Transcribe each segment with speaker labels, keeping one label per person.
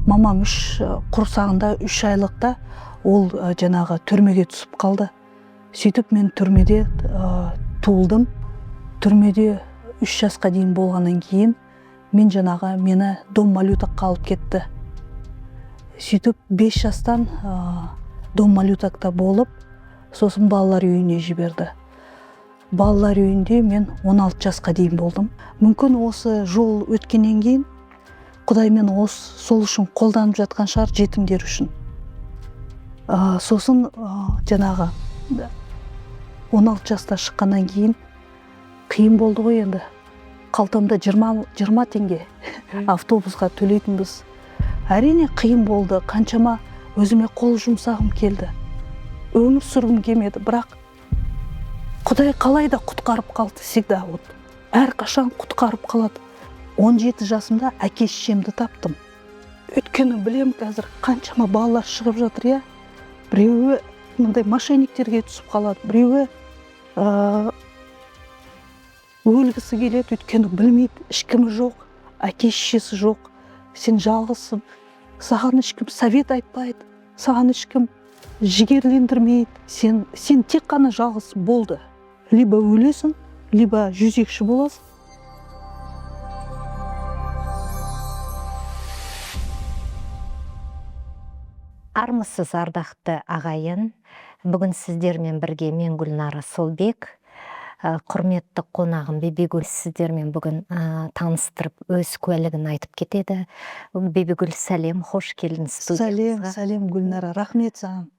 Speaker 1: Мамам құрсағында 3 айлықта ол жаңағы түрмеге түсіп қалды. Сөйтіп мен түрмеде туылдым. Түрмеде 3 жасқа дейін болғаннан кейін мені Дом малютаққа алып кетті. Сөйтіп 5 жастан Дом малютақта болып, сосын балалар үйіне жіберді. Балалар үйінде мен 16 жасқа дейін болдым. Мүмкін осы жол өткеннен кейін Құдай мен сол үшін қолданып жатқан шығар, жетімдер үшін. Сосын жаңағы 16 жаста шыққаннан кейін қиын болды ғой енді. Қалтамда 20 теңге автобусқа төлейтінбіз. Әрине қиын болды, қаншама өзіме қол жұмсағым келді. Өмір сүргім келмеді, бірақ Құдай қалай да құтқарып қалды всегда. Әрқашан құтқарып қалады. 17 жасымда әке-шешемді таптым. Өйткені білем қазір қаншама балалар шығып жатыр, я. Біреуі мындай мошенниктерге түсіп қалады, біреуі өлгісі келеді, өйткені білмейді, ешкімі жоқ, әке-шешесі жоқ. Сен жалғызсың, саған ешкім совет айтпайды, саған ешкім жігерлендірмейді. Сен тек қана жалғыз болды. Либо өлесің, либо жүзекші боласың.
Speaker 2: Армысыз, ардақты ағайын. Бүгін сіздермен бірге мен Гүлнара Солбек, құрметті қонағым Бибігүл сіздермен бүгін таныстырып, өз куәлігін айтып кетеді. Бибігүл, сәлем, қош келдіңіз студиямызға.
Speaker 1: Сәлем Гүлнара, рахмет саған.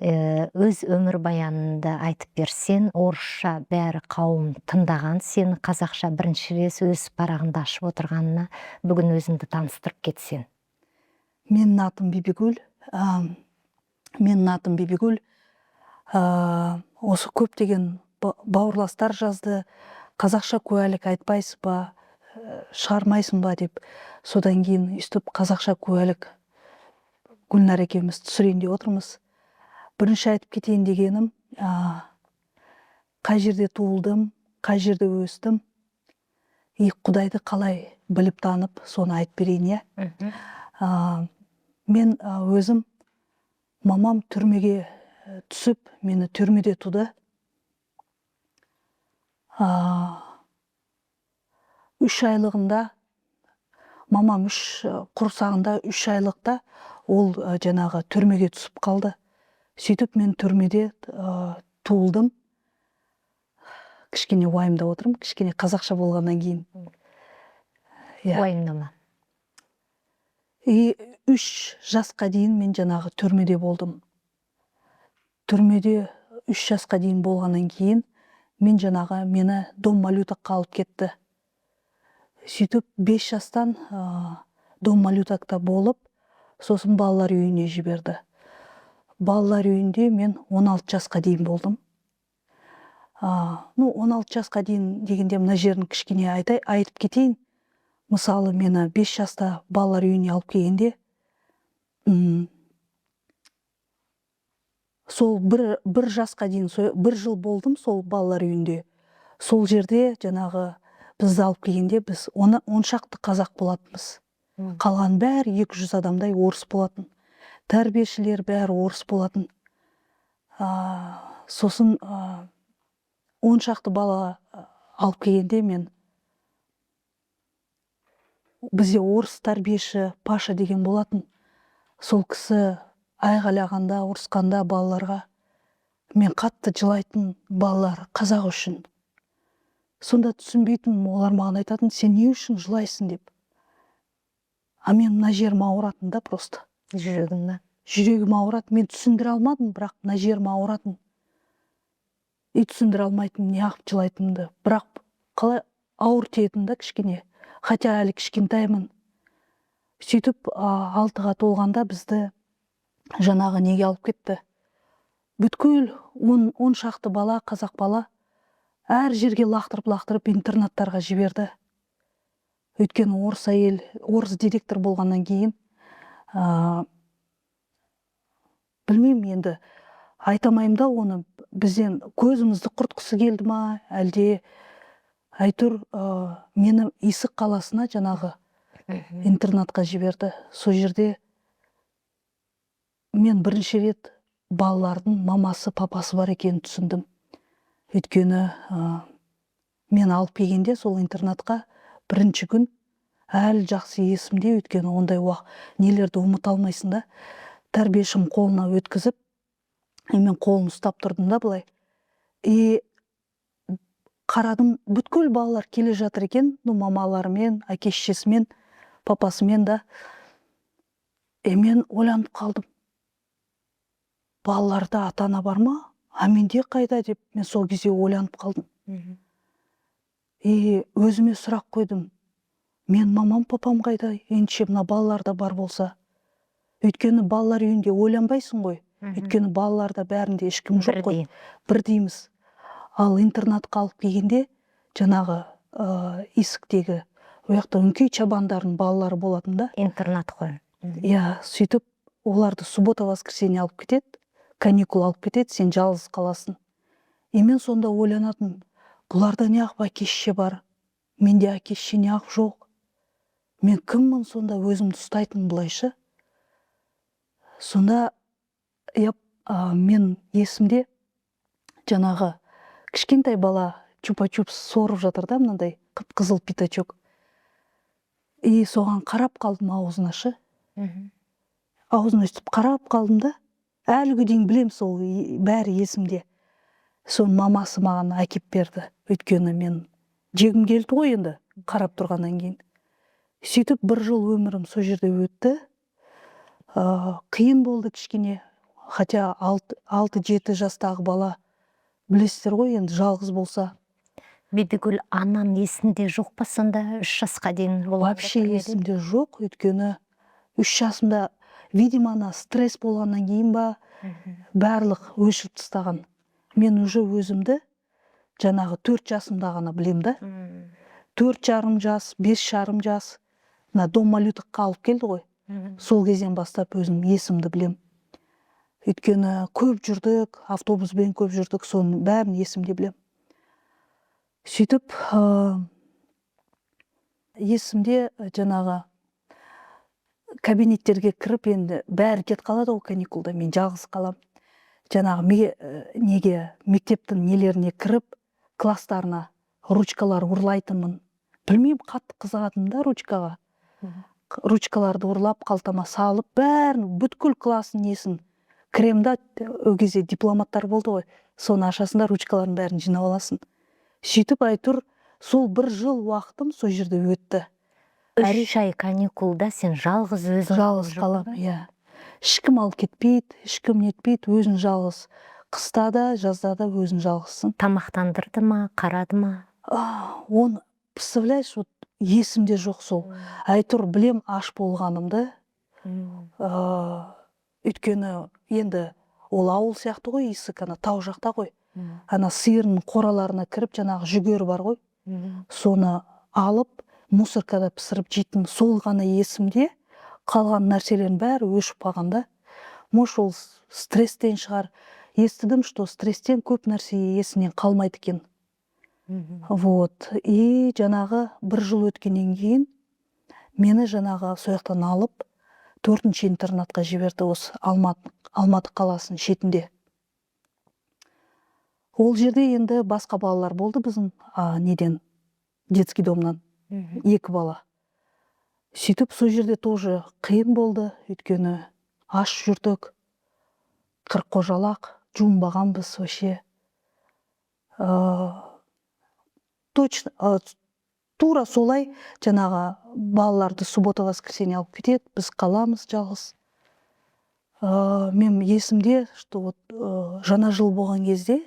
Speaker 2: Өз өмір баянында айтып берсен, орысша бәрі қауым тыңдаған, сені қазақша бірінші рет өз парағында ашып отырғанына бүгін өзіңді таныстырып кетсен.
Speaker 1: Менің атым Бибігүл. Осы көптеген бауырластар жазды, қазақша куәлік айтпайсыз ба, шығармайсың ба деп. Содан кейін үстіп қазақша куәлік Гүлнар екеуміз түсірейін деп отырмыз. Бірінші айтып кетейін дегенім, қай жерде туылдым, қай жерде өстім, Құдайды қалай біліп танып, соны айтып берейін, я. Мен өзім, мамам түрмеге түсіп, мені түрмеде туды. 3 айлығында, мамам құрсағында 3 айлықта ол жаңағы түрмеге түсіп қалды. Сөйтіп мен түрмеде туылдым. Кішкене уайымда отырмын, кішкене қазақша болғаннан кейін.
Speaker 2: Уайымдама.
Speaker 1: 3 жасқа дейін мен жаңағы түрмеде болдым. Түрмеде 3 жасқа дейін болғаннан кейін мені Дом малютаққа алып кетті. Сөйтіп 5 жастан Дом малютақта болып, сосын балалар үйіне жіберді. Балалар үйінде мен 16 жасқа дейін болдым. 16 жасқа дейін дегенде мына жерін кішкене айтып кетейін. Мысалы, мені 5 жаста балалар үйіне алып келгенде, сол бір жасқа дейін, 1 жыл болдым сол балалар үйінде. Сол жерде жаңағы бізді алып келгенде біз 10 шақты қазақ болатынбыз. Қалған бәрі 200 адамдай орыс болатын. Тәрбиешілер бәрі орыс болатын. Сосын 10 шақты бала алып келгенде бізде орыс тәрбиеші Паша деген болатын. Сол кісі айғайлағанда, ұрысқанда балаларға, мен қатты жылайтын балалар қазақ үшін. Сонда түсінбейтін, олар маған айтатын, сен не үшін жылайсың деп. Мен мына жерім ауыратын да просто. Жүрегім ауыратын. Мен түсіндіре алмадым, бірақ мына жерім ауыратын. Түсіндіре алмайтын, неғып жылайтынымды. Бірақ қалай ауыр тиетін да кішкене. Хотя әлі кішкентаймын. Сөйтіп 6-ға толғанда бізді жаңағы неге алып кетті. Бүткіл 10 шақты бала, қазақ бала, әр жерге лақтырып интернаттарға жіберді. Өйткені орыс директор болғаннан кейін, білмеймін енді, айтамайым да оны, бізден көзімізді құртқысы келді ма, әлде әйтеуір мені Исық қаласына жаңағы интернатқа жіберді. Сол жерде мен бірінші рет балалардың мамасы папасы бар екенін түсіндім. Өйткені мен алып келгенде сол интернатқа бірінші күн әлі жақсы есімде, өйткені ондай нелерді ұмыта алмайсың да. Тәрбиешім қолына өткізіп, мен қолын ұстап тұрдым да былай. Қарадым, бүткіл балалар келе жатыр екен, мамаларымен, әке-шешесімен, папасымен да. Мен ойланып қалдым. Балаларда ата-ана бар ма? Менде қайда деп, мен сол кезде ойланып қалдым. Өзіме сұрақ қойдым. Мен мамам, папам қайда? Ендеше мына балаларда бар болса. Өйткені балалар үйінде ойланбайсың ғой. Өйткені балаларда бәрінде ешкім жоқ қой. Бірдейміз. Ал интернатқа алып келгенде, жаңағы есіктегі, ояқта өңкей чабандардың балалары болатын да.
Speaker 2: Интернат қой.
Speaker 1: Сөйтіп, оларды суббота-воскресенье алып кетеді, каникул алып кетеді, сен жалғыз қаласың. Мен сонда ойланатын, бұларда неғып әке-шеше бар, менде әке-шеше неғып жоқ. Мен кіммін сонда, өзімді ұстайтын бұлайшы. Сонда мен есімде жаңағы кішкентай бала чупа-чупс сорып жатыр да, мынандай қып-қызыл пятачок. Соған қарап қалдым аузына шы. Аузына өстіп қарап қалдым да. Әліге дейін білем, сол бәрі есімде. Соның мамасы маған әкеп берді. Өйткені мен жегім келді ғой енді, қарап тұрғаннан кейін. Сөйтіп бір жыл өмірім сол жерде өтті. Қиын болды кішкене. Хотя 6-7 жастағы бала, білесіздер ғой енді, жалғыз болса.
Speaker 2: Бибігүл, анам есінде жоқ па сонда 3 жасқа дейін?
Speaker 1: Вообще есімде жоқ, өйткені 3 жасымда, видимо, стресс болғаннан кейін ба, барлық өшіріп тастаған. Мен уже өзімді жаңағы 4 жасымда ғана білем да. 4,5 жас, 5,5 жас, дом малютыққа алып келді ғой. Сол кезден бастап өзім есімді білем. Өйткені көп жүрдік, автобуспен көп жүрдік, соның бәрін есімде білем. Сөйтіп, есімде жаңағы кабинеттерге кіріп, енді бәрі кет қалады ғой каникулда, мен жалғыз қалам. Жаңағы мектептің нелеріне кіріп, класстарына ручкалар ұрлайтынмын. Білмеймін, қатты қызығатым да ручкаға. Ручкаларды ұрлап, қалтама салып, бәрін, бүткіл классын несін. Кремда ол кезде дипломаттар болды ғой. Соны ашасында ручкалардың бәрін жинап аласың. Сөйтіп айтыр, сол бір жыл уақытым сол жерде өтті.
Speaker 2: 3 ай каникулда сен жалғыз өзің?
Speaker 1: Жалғыз қалам, Ешкім алып кетпейді, ешкім нетпейді, өзің жалғыз. Қыста да, жазда да өзің жалғызсың.
Speaker 2: Тамақтандырды ма, қарады ма?
Speaker 1: Оны, представляешь, есімде жоқ сол. Айтыр, білем аш болғанымды. Өйткені енді ол ауыл сияқты ғой, есік, тау жақта ғой. Сиырның қораларына кіріп, жаңағы жүгері бар ғой. Соны алып, мусоркада пісіріп жейтін. Сол ғана есімде, қалған нәрселердің бәрі өшіп қалғанда. Может, ол стресстен шығар. Естідім, что стресстен көп нәрсе есінен қалмайды екен. Жаңағы бір жыл өткеннен кейін мені жаңағы сояқтан алып 4-ші интернатқа жіберді, осы Алматы қаласының шетінде. Ол жерде енді басқа балалар болды біздің детский домнан 2 бала. Сөйтіп, сол жерде тоже қиын болды, өйткені аш жүрдік, қырқожалақ, жуынбағанбыз вообще. Тура солай жаңағы балаларды суббота-воскресенье алып кетеді, біз қаламыз жалғыз. Мен есімде, что жаңа жыл болған кезде,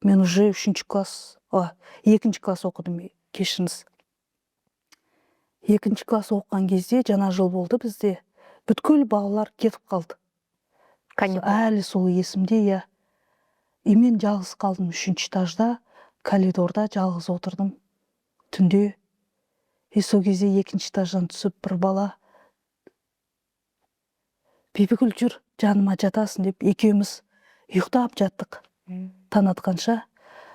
Speaker 1: мен уже 2 класс оқыдым, кешіріңіз. 2 класс оқыған кезде жаңа жыл болды бізде, бүткіл балалар кетіп қалды. Әлі сол есімде, мен жалғыз қалдым 3-ші этажда, коридорда жалғыз отырдым түнде. Сол кезде 2-ші этаждан түсіп бір бала, Бибігүл жүр, жаныма жатасың деп, екеуміз ұйықтап жаттық таң атқанша.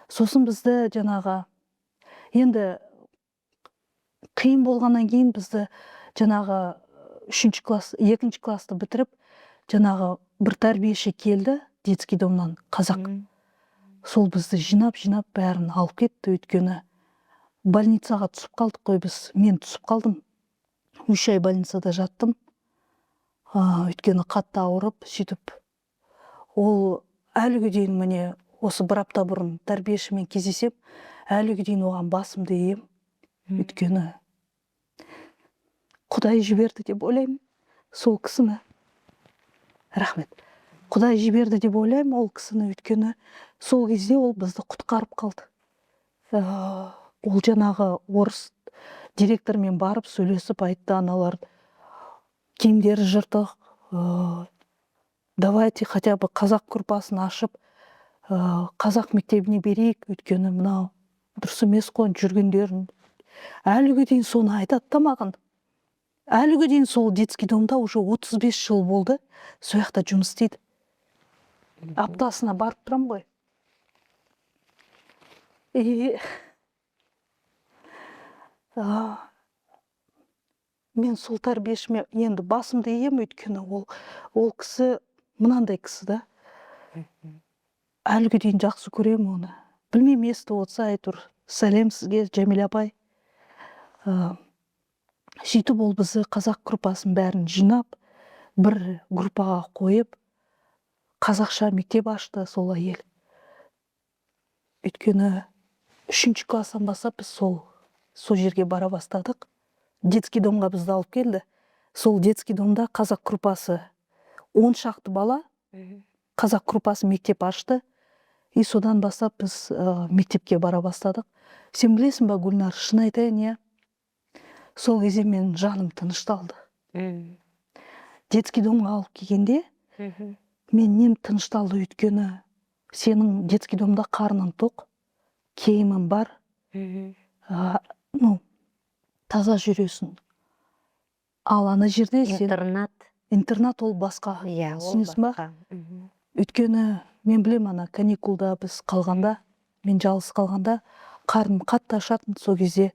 Speaker 1: Сосын бізді жаңағы, енді қиын болғаннан кейін бізді жаңағы 2 классты бітіріп, жаңағы бір тәрбиеші келді детский домнан, қазақ. Сол бізді жинап бәрін алып кетті, өйткені больницаға түсіп қалдық қой біз. Мен түсіп қалдым. 3 ай больницада жаттым. Өйткені қатты ауырып, сөйтіп. Ол әліге дейін міне осы бір апта бұрын тәрбиешімен кездесем, әліге дейін оған басымды ием. Өйткені Құдай жіберді деп ойлаймын сол кісіні. Рахмет. Құдай жіберді деп ойлаймын ол кісіні, өйткені сол кезде ол бізді құтқарып қалды. Ол жаңағы орыс директормен барып сөйлесіп айтты, аналар киімдері жыртық, давайте хотя бы қазақ группасын ашып, қазақ мектебіне берейік, өйткені мынау дұрыс емес қой жүргендерін. Әліге дейін соны айтады да маған. Әліге дейін сол детский домда уже 35 жыл болды, сол жақта жұмыс істейді. Аптасына барып тұрам ғой. Мен сол тәрбиешіме енді басымды ием, өйткені ол кісі мынандай кісі да. Әліге дейін жақсы көрем оны. Білмеймін, естіп отырса айтыр. Сәлем сізге, Жәмил апай. Сөйтіп ол бізді қазақ группасын бәрін жинап, бір группаға қойып, қазақша мектеп ашты сол әйел. Өйткені 3 класстан бастап біз сол жерге бара бастадық. Детский домға бізді алып келді. Сол детский домда қазақ группасы 10 шақты бала қазақ группасы мектеп ашты. И содан бастап біз мектепке бара бастадық. Сен білесің ба, Гүлнар, шын айтайын, сол кезде мен жаным тынышталды. Детский домға алып келгенде мен нем тынышталды, өйткені сенің детский домда қарның тоқ, киімің бар, таза жүресің. Ал ана жерде интернат ол басқа. Түсінесің ба? Өйткені мен білем, ана каникулда біз қалғанда, мен жалғыз қалғанда, қарным қатты ашатын, сол кезде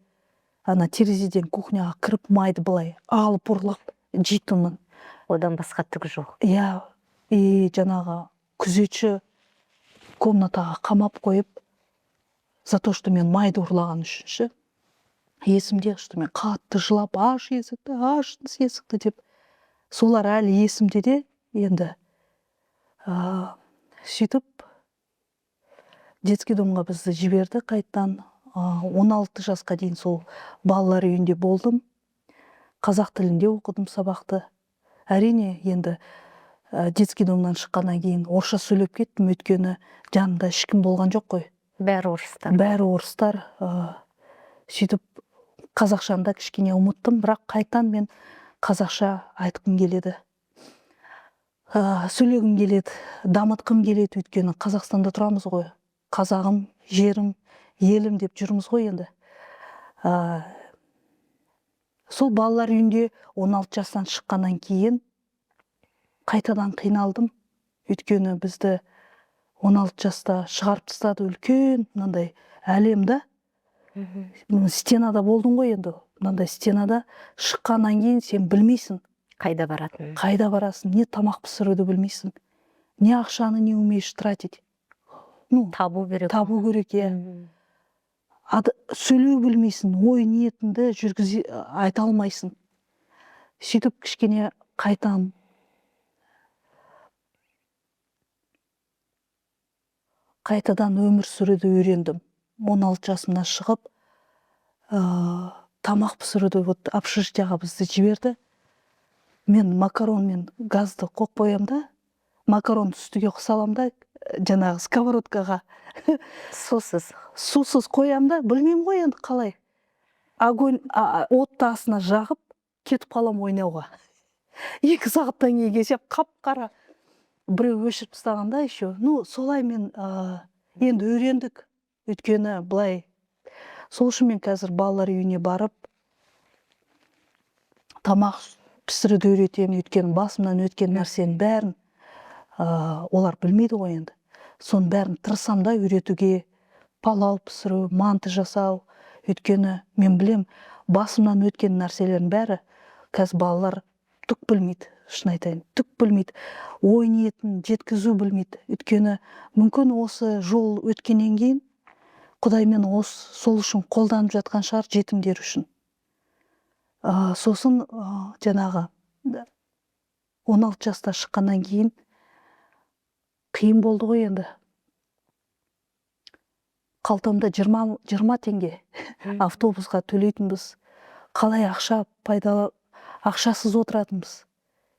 Speaker 1: ана терезеден кухняға кіріп майды былай алып ұрлап жейтінмін.
Speaker 2: Одан басқа түк жоқ.
Speaker 1: И жаңағы күзетші комнатаға қамап қойып, за то, что мен майды ұрлаған үшінші. Есімде, что мен қатты жылап, аш есікті деп. Солар әлі есімде де, енді сөйтіп детский домға бізді жіберді қайттан. 16 жасқа дейін сол балалар үйінде болдым. Қазақ тілінде оқыдым сабақты. Әрине, енді детский домнан шыққаннан кейін орысша сөйлеп кеттім, өйткені жанымда ешкім болған жоқ қой. Бәрі орыстар. Сөйтіп қазақшамда кішкене ұмыттым, бірақ қайтан мен қазақша айтқым келеді. Сөйлегім келеді, дамытқым келеді, өйткені Қазақстанда тұрамыз ғой. Қазағым, жерім, елім деп жүрміз ғой енді. Сол балалар үйінде 16 жастан шыққаннан кейін қайтадан қиналдым. Өйткені бізді 16 жаста шығарып тастады, үлкен мынандай әлемді. Стенада болдың ғой енді. Мынандай стенада шыққаннан кейін сен білмейсің.
Speaker 2: Қайда баратын?
Speaker 1: Қайда барасың, не тамақ пісіруді білмейсің. Не ақшаны не умеешь тратить.
Speaker 2: Табу керек.
Speaker 1: Сөйлеу білмейсің, ой ниетіңді айта алмайсың. Сөйтіп кішкене қайтам. Қайтадан өмір сүруді үйрендім. 16 жасымнан шығып, тамақ пісіруді общежитияға бізді жіберді. Мен макарон мен газды қоқ қоям да, макарон үстіге қысалам да, жаңағы сковородкаға сусыз қоям да, білмеймін ғой енді қалай. Огонь отты астына жағып, кетіп қалам ойнауға. 2 сағаттан кейін келсем, қап-қара біреу өшіріп тастағанда еще. Солай мен енді үйрендік. Өйткені былай. Сол үшін мен қазір балалар үйіне барып, тамақ пісіруді үйретемін, өйткені басымнан өткен нәрсенің бәрін олар білмейді ғой енді. Соның бәрін тырысам да үйретуге, палау пісіру, манты жасау. Өйткені мен білем, басымнан өткен нәрселердің бәрі қазір балалар түк білмейді, шын айтайын, түк білмейді, ой ниетін жеткізу білмейді. Өйткені мүмкін осы жол өткеннен кейін Құдаймен сол үшін қолданып жатқан шығар, жетімдер үшін. Сосын жаңағы 16 жаста шыққаннан кейін қиын болды ғой енді. Қалтамда 20 теңге автобусқа төлейтінбіз. Қалай ақшасыз отыратынбыз.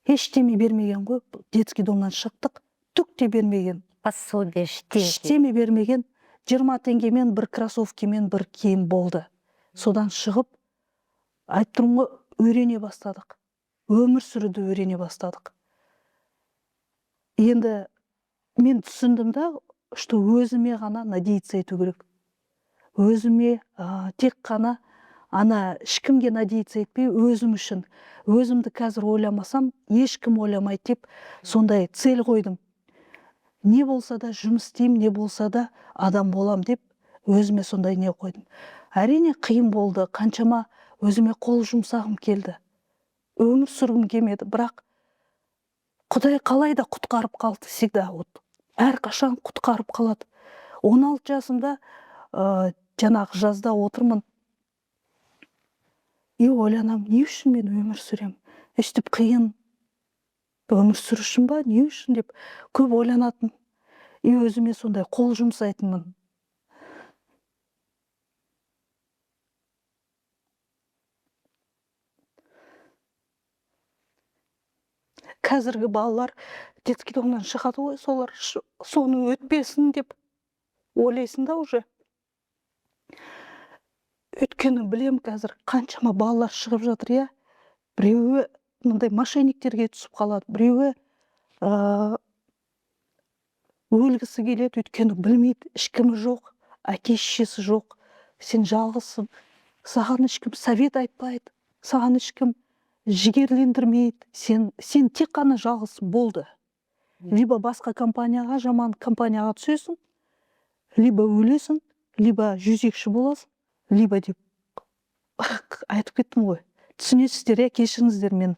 Speaker 1: Ештеме бермеген ғой. Детский домнан шықтық, түк те бермеген.
Speaker 2: Пособие,
Speaker 1: Ештеме бермеген. 20 теңгемен бір кроссовкемен бір киім болды. Содан шығып, айтып тұрмын ғой, үйрене бастадық. Өмір сүруді үйрене бастадық. Енді мен түсіндім да, что өзіме ғана надеяться ету керек. Өзіме тек қана ешкімге надеяться етпей, өзім үшін. Өзімді қазір ойламасам, ешкім ойламайды деп, сондай цель қойдым. Не болса да жұмыс істеймін, не болса да адам болам деп, өзіме сондай не қойдым. Әрине қиын болды, қаншама өзіме қол жұмсағым келді. Өмір сүргім келмеді, бірақ Құдай қалай да құтқарып қалды, всегда. Әрқашан құтқарып қалады. 16 жасымда жаңағы жазда отырмын. Ойланам, не үшін мен өмір сүрем? Өстіп қиын өмір сүру үшін ба, не үшін деп көп ойланатын. Өзіме сондай қол жұмсайтынмын. Қазіргі балалар детский домнан шығады ғой, солар соны өтпесін деп ойлайсың да уже. Өткені білем қазір қаншама балалар шығып жатыр, я. Біреуі мындай мошенниктерге түсіп қалады, біреуі өлгісі келеді, өткені білмейді, ешкімі жоқ, әке-шешесі жоқ, сен жалғызсың, саған ешкім совет айтпайды, саған ешкім жігерлендірмейді, сен тек қана жалғызсың, болды. Либо басқа компанияға, жаман компанияға түсесің, либо өлесің, либо жүзекші боласың, либо деп айтып кеттім ғой. Түсінесіздер, кешіріңіздер, мен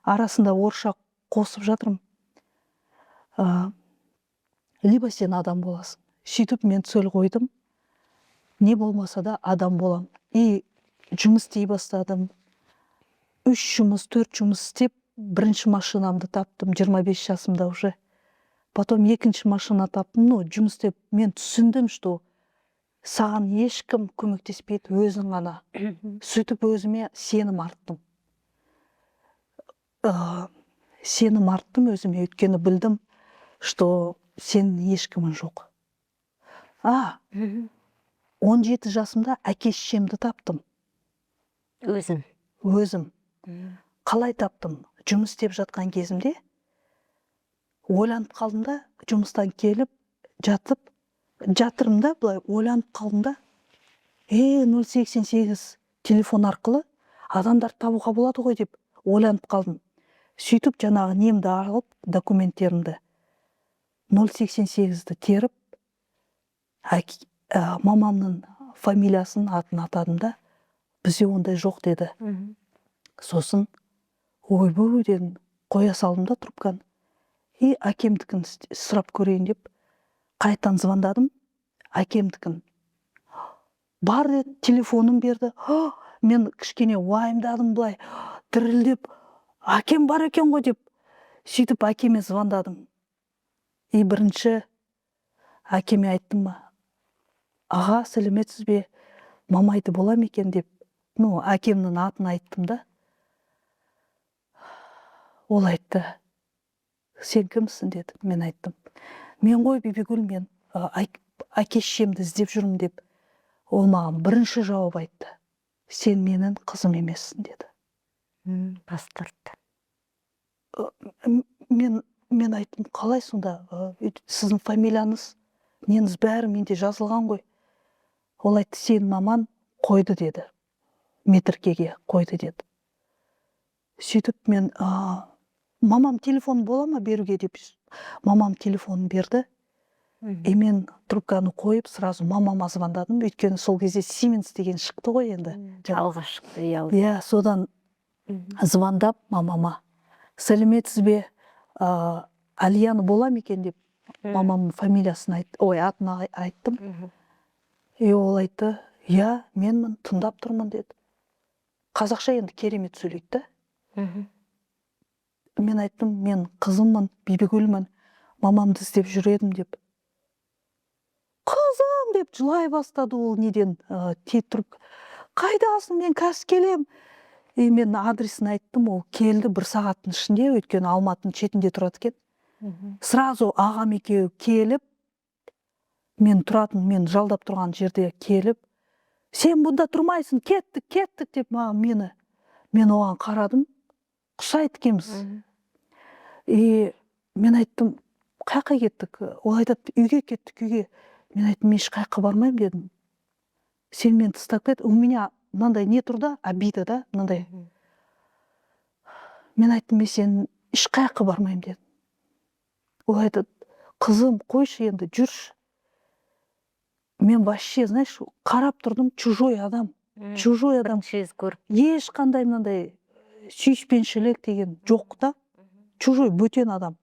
Speaker 1: арасында орысша қосып жатырмын. Либо сен адам боласың. Сөйтіп мен цель қойдым. Не болмаса да адам болам. Жұмыс істей бастадым. 3 жұмыс, 4 жұмыс істеп, бірінші машинамды таптым, 25 жасымда уже. Потом екінші машина таптым. Жұмыс істеп, мен түсіндім, что саған ешкім көмектеспейді, өзің ғана. Сөйтіп өзіме сенім арттым. Сенім арттым өзіме, өйткені білдім, что сен ешкімің жоқ. 17 жасымда әке-шешемді таптым. Өзім. Қалай таптым? Жұмыс істеп жатқан кезімде ойланып қалдым да, жұмыстан келіп, жатырмын да, былай ойланып қалдым да, 088 телефон арқылы адамдар табуға болады ғой деп ойланып қалдым. Сөйтіп жаңағы немді алып, документтерімді 088-ді теріп, мамамның фамилиясын, атын атадым да, бізде ондай жоқ деді. Сосын ойбой дедім, қоя салдым да трубканы. Әкемдікін сұрап көрейін деп, қайтадан звондадым, әкемдікін. Бар деді, телефоным берді. Мен кішкене уайымдадым былай, дірілдеп, әкем бар екен ғой деп, сөйтіп әкеме звондадым. Бірінші әкеме айттым, аға, сәлеметсіз бе, мамайды болам екен деп, әкемнің атын айттым да. Ол айтты, сен кімсің деді, мен айттым. Мен ғой Бибігүл, мен әке-шешемді іздеп жүрмін деп. Ол маған бірінші жауап айтты. Сен менің қызым емессің деді.
Speaker 2: Бас тартты.
Speaker 1: Мен айттым, қалай сонда, сіздің фамилияңыз, неңіз бәрі менде жазылған ғой. Ол айтты, сен маман қойды деді. Метркеге қойды деді. Сөйтіп мен, мамам телефон бола ма беруге деп, мамам телефонын берді. Мен трубканы қойып, сразу мамама звондадым. Өйткені сол кезде Siemens деген шықты ғой енді.
Speaker 2: Алға шықты,
Speaker 1: содан звондап мамама сәлеметсіз бе, Алияны болам екен деп мамамның фамилиясын атын айттым. Ол айтты, менмін, тыңдап тұрмын деді. Қазақша енді керемет сөйлейді. Мен айттым, мен қызыммын, Бибігүлмін, мамамды іздеп жүредім деп. Қызым деп жылай бастады ол неден тет тұрып. Қайдасың, мен қазір келем. Мен адресін айттым, ол келді 1 сағаттың ішінде, өйткені Алматының шетінде тұрады екен. Сразу ағам екеуі келіп, мен жалдап тұрған жерде келіп, сен бұнда тұрмайсың, кеттік деп маған мен оған қарадым, құсайды екенбіз. Мен айттым, қайқа кеттік? Ол айтады, үйге кеттік, үйге. Мен айттым, мен ешқайқа бармаймын дедім. Сен мені тастап кет, у меня мынандай не тұрда, обида да, мынандай. Мен айттым, мен сен ешқайқа бармаймын дедім. Ол айтады, қызым, қойшы енді, жүрші. Мен вообще, знаешь, қарап тұрдым, чужой адам. Ешқандай мынандай сүйіспеншілік деген жоқ та. Чужой бөтен адам.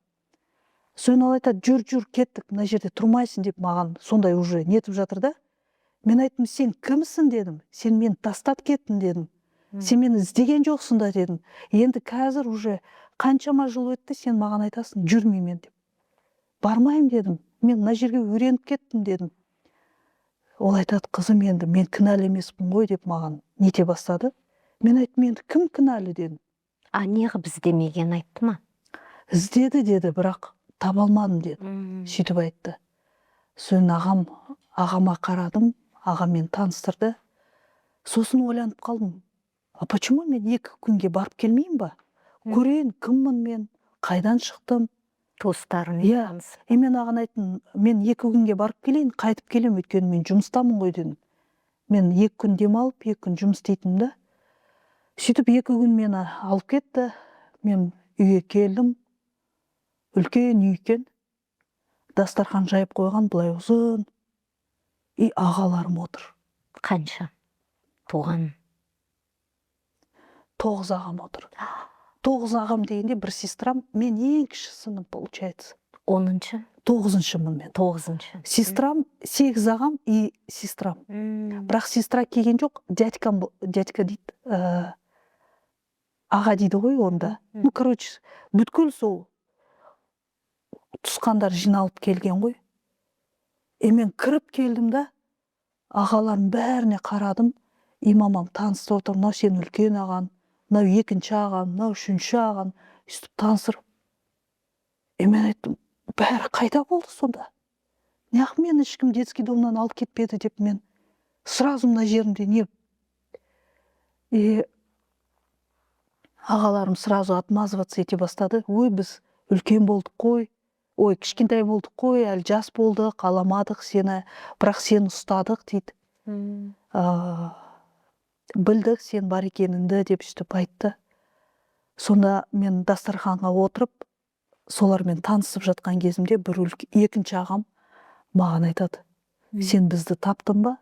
Speaker 1: Соны ол айтады, жүр, кеттік, мына жерде тұрмайсың деп маған сондай уже нетіп жатыр да. Мен айттым, сен кімсің дедім. Сен мені тастап кеттің дедім. Сен мені іздеген жоқсың да дедім. Енді қазір уже қаншама жыл өтті, сен маған айтасың, жүрмеймін деп. Бармайым дедім. Мен мына жерге үйреніп кеттім дедім. Ол айтады, қызым, енді мен кінәлі емеспін ғой деп маған нете бастады. Мен айттым, енді кім кінәлі дедім.
Speaker 2: Неғып іздемеген айтты ма?
Speaker 1: Іздеді деді, бірақ таба алмадым деді. Сөйтіп айтты. Сосын ағама қарадым, ағам мені таныстырды. Сосын ойланып қалдым. Почему мен 2 күнге барып келмеймін ба? Көрейін, кіммін мен, қайдан шықтым?
Speaker 2: Туыстарымен танысып.
Speaker 1: Мен аған айттым, мен 2 күнге барып келейін, қайтып келем, өйткені мен жұмыстамын ғой дедім. Мен 2 күн демалып, 2 күн жұмыс істейтінмін да. Сөйтіп 2 күн мені алып кетті. Мен үйге келдім. Үлкен үй екен. Дастархан жайып қойған, былай ұзын. Ағаларым отыр.
Speaker 2: Қанша? Туған?
Speaker 1: 9 ағам отыр. 9 ағам дегенде бір сестрам, мен ең кішісімін, получается.
Speaker 2: 10-шы?
Speaker 1: 9-шымын мен.
Speaker 2: 9-шы.
Speaker 1: Сестрам, 8 ағам и сестрам. Бірақ сестра келген жоқ, дядька дейді, аға дейді ғой онда. Короче, бүткіл сол тұсқандар жиналып келген ғой. Мен кіріп келдім да, ағалардың бәріне қарадым. Мамам таныстырып отыр, мынау сен үлкен ағаң, мынау 2-ші ағаң, мынау 3-ші ағаң, сөйтіп таныстырып. Мен айттым, бәрі қайда болды сонда? Неғып мені ешкім детский домнан алып кетпеді деп мен сразу мына жерімде не. Ағаларым сразу отмазываться ете бастады. Ой, біз үлкен болдық қой. Ой, кішкентай болдық қой, әлі жас болдық, аламадық сені, бірақ сені ұстадық дейді. Білдік сен бар екеніңді деп сөйтіп айтты. Сонда мен дастарханға отырып, солармен танысып жатқан кезімде бір 2-ші ағам маған айтады. Сен бізді таптың ба?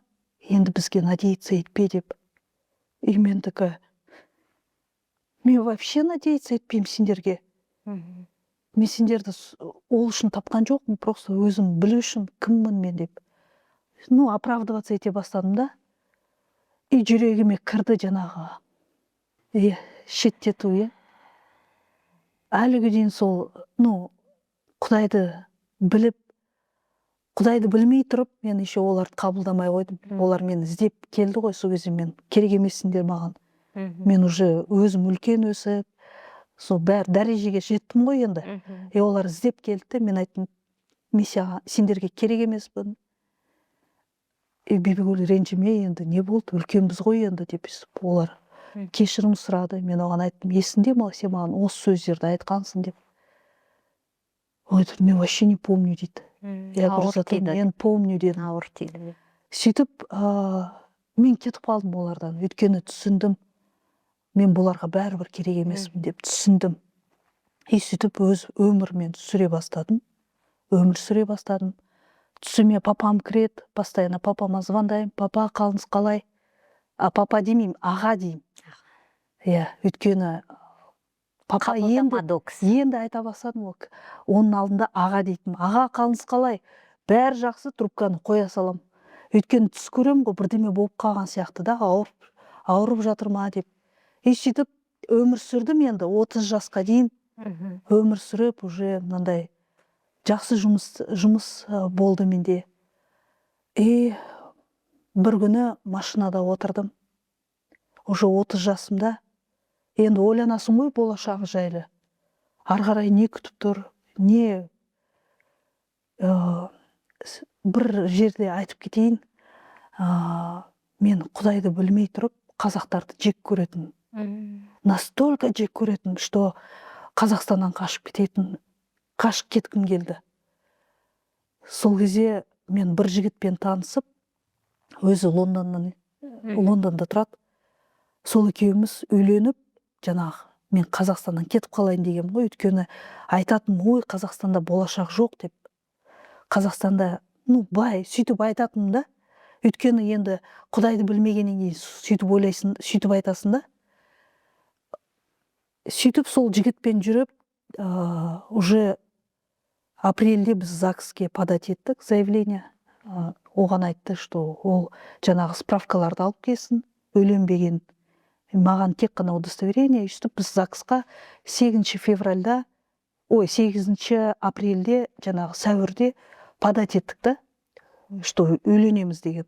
Speaker 1: Енді бізге надеяться етпе деп. Мендікі, мен вообще надеяться етпеймін сендерге. Мен сендерді ол үшін тапқан жоқпын, просто өзім білу үшін кіммін мен деп. Оправдываться ете бастадым да. Жүрегіме кірді жаңағы. Шеттету, Әлігі дейін сол, Құдайды білмей тұрып, мен еще оларды қабылдамай қойдым. Олар мені іздеп келді ғой, сол кезде мен керек емессіңдер маған. Мен уже өзім үлкен өсіп, сол бәр дәрежеге жеттім ғой енді. Олар іздеп келді, мен айттым, мен сендерге керек емеспін. Бибігүл ренжіме, енді не болды, үлкенбіз ғой енді деп олар кешірім сұрады. Мен оған айттым, есіңде ме, сен маған осы сөздерді айтқансың деп. Ой, мен вообще не помню дейді.
Speaker 2: Ауыр тиді.
Speaker 1: Мен помню дедім.
Speaker 2: Ауыр тиді.
Speaker 1: Сөйтіп, мен кетіп қалдым олардан, өйткені түсіндім. Мен бұларға бәрібір керек емеспін деп түсіндім. Сөйтіп өз өмірмен өмір сүре бастадым. Түсіме папам кіреді, постоянно папама звондаймын, папа қалыңыз қалай? Папа демеймін, аға деймін. Иә, өйткені папа
Speaker 2: Қабылдамады ол кісі.
Speaker 1: енді айта бастадым, оның алдында аға дейтін. Аға, қалыңыз қалай? Бәрі жақсы, трубканы қоя салам. Өйткені түс көрем ғой, бірдеме болып қалған сияқты да, ауырып жатыр ма деп. Сөйтіп өмір сүрдім енді 30 жасқа дейін. Өмір сүріп, уже мынандай жақсы жұмыс болды менде. Бір күні машинада отырдым. Уже 30 жасымда. Енді ойланасың ғой болашағы жайлы. Ары қарай не күтіп тұр, не бір жерде айтып кетейін. Мен Құдайды білмей тұрып, қазақтарды жек көретін. Настолько жек көретін, что Қазақстаннан қашып кеткім келді. Сол кезде мен бір жігітпен танысып, өзі Лондонда тұрады. Сол екеуміз үйленіп, жаңағы мен Қазақстаннан кетіп қалайын деген ғой, өйткені айтатын, ой, Қазақстанда болашақ жоқ деп. Қазақстанда, бай, сөйтіп айтатын да. Өйткені енді Құдайды білмегеннен кейін сөйтіп ойлайсың, сөйтіп айтасың да. Сөйтіп сол жігітпен жүріп, уже апрельде біз ЗАГСке подать еттік, заявление. Оған айтты, что ол жаңағы справкаларды алып келсін, үйленбеген. Маған тек қана удостоверение. Сөйтіп біз ЗАГСқа 8 апрельде, жаңағы сәуірде подать еттік та, что үйленеміз деген.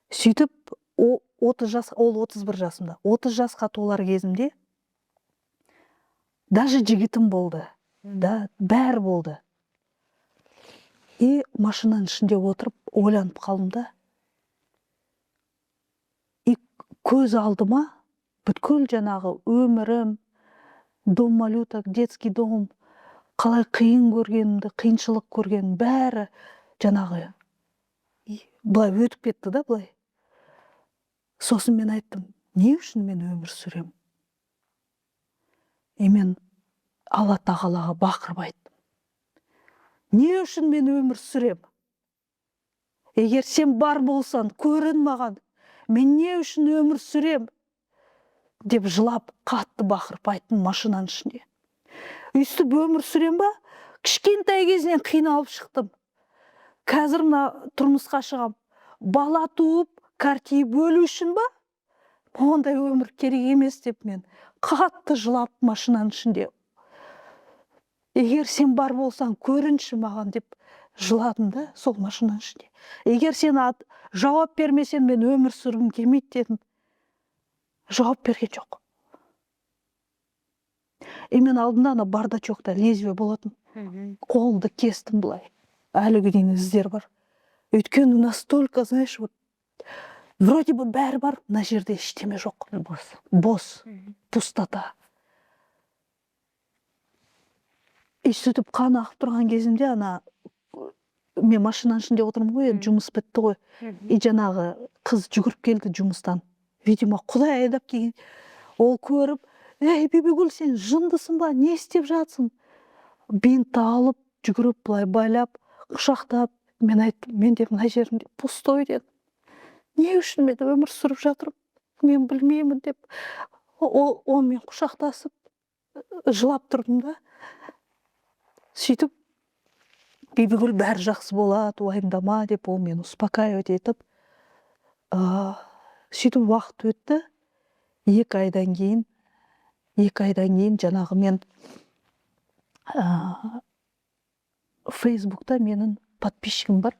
Speaker 1: Сөйтіп ол 31 жасымда. 30 жасқа толар кезімде даже жігітім болды. Да, бәрі болды. Машинаның ішінде отырып, ойланып қалдым да. Көз алдыма бүткіл жаңағы өмірім, дом малюток, детский дом, қалай қиын көргенімді, қиыншылық көргенім бәрі жаңағы былай өтіп кетті да, былай. Сосын мен айттым, не үшін мен өмір сүрем? Мен Алла тағалаға бақырып айттым. Не үшін мен өмір сүрем? Егер сен бар болсан, көрін маған, мен не үшін өмір сүрем? Деп жылап, қатты бақырып айттым машинаның ішінде. Өйстіп өмір сүрем ба? Кішкентай кезінен қиналып шықтым. Қазір мына тұрмысқа шығам. Бала туып, картиіп бөлу үшін ба? Ондай өмір керек емес деп мен қатты жылап машинаның ішінде. Егер сен бар болсаң, көрінші маған деп жыладым да, сол машинаның ішінде. Егер сен жауап бермесен, мен өмір сүргім келмейді дедім. Жауап берген жоқ. Мен алдында бардачокта лезвие болатын. Қолды кестім бұлай. Әлігі дейін іздер бар. Өйткені настолько, знаешь, вроде бы бәрі бар, мына жерде ештеме жоқ. Бос. Пустота. Сөйтіп қан ағып тұрған кезімде, мен машинаның ішінде отырмын ғой, жұмыс бітті ғой. Жаңағы қыз жүгіріп келді жұмыстан. Видимо, Құдай айдап келген. Ол көріп, ей, Бибігүл, сен жындысың ба, не істеп жатсың? Бинтті алып, жүгіріп, былай байлап, құшақтап, мен айттым, мен де мына жерімде пустой дедім. Не үшін мен өмір сүріп жатырмын? Мен білмеймін деп. Мен құшақтасып, жылап тұрдым да. Сөйтіп, Бибігүл, бәрі жақсы болады, уайымдама деп, ол мені успокаивать етіп. Сөйтіп уақыт өтті. 2 айдан кейін жаңағы мен Фейсбукта менің подписчигім бар.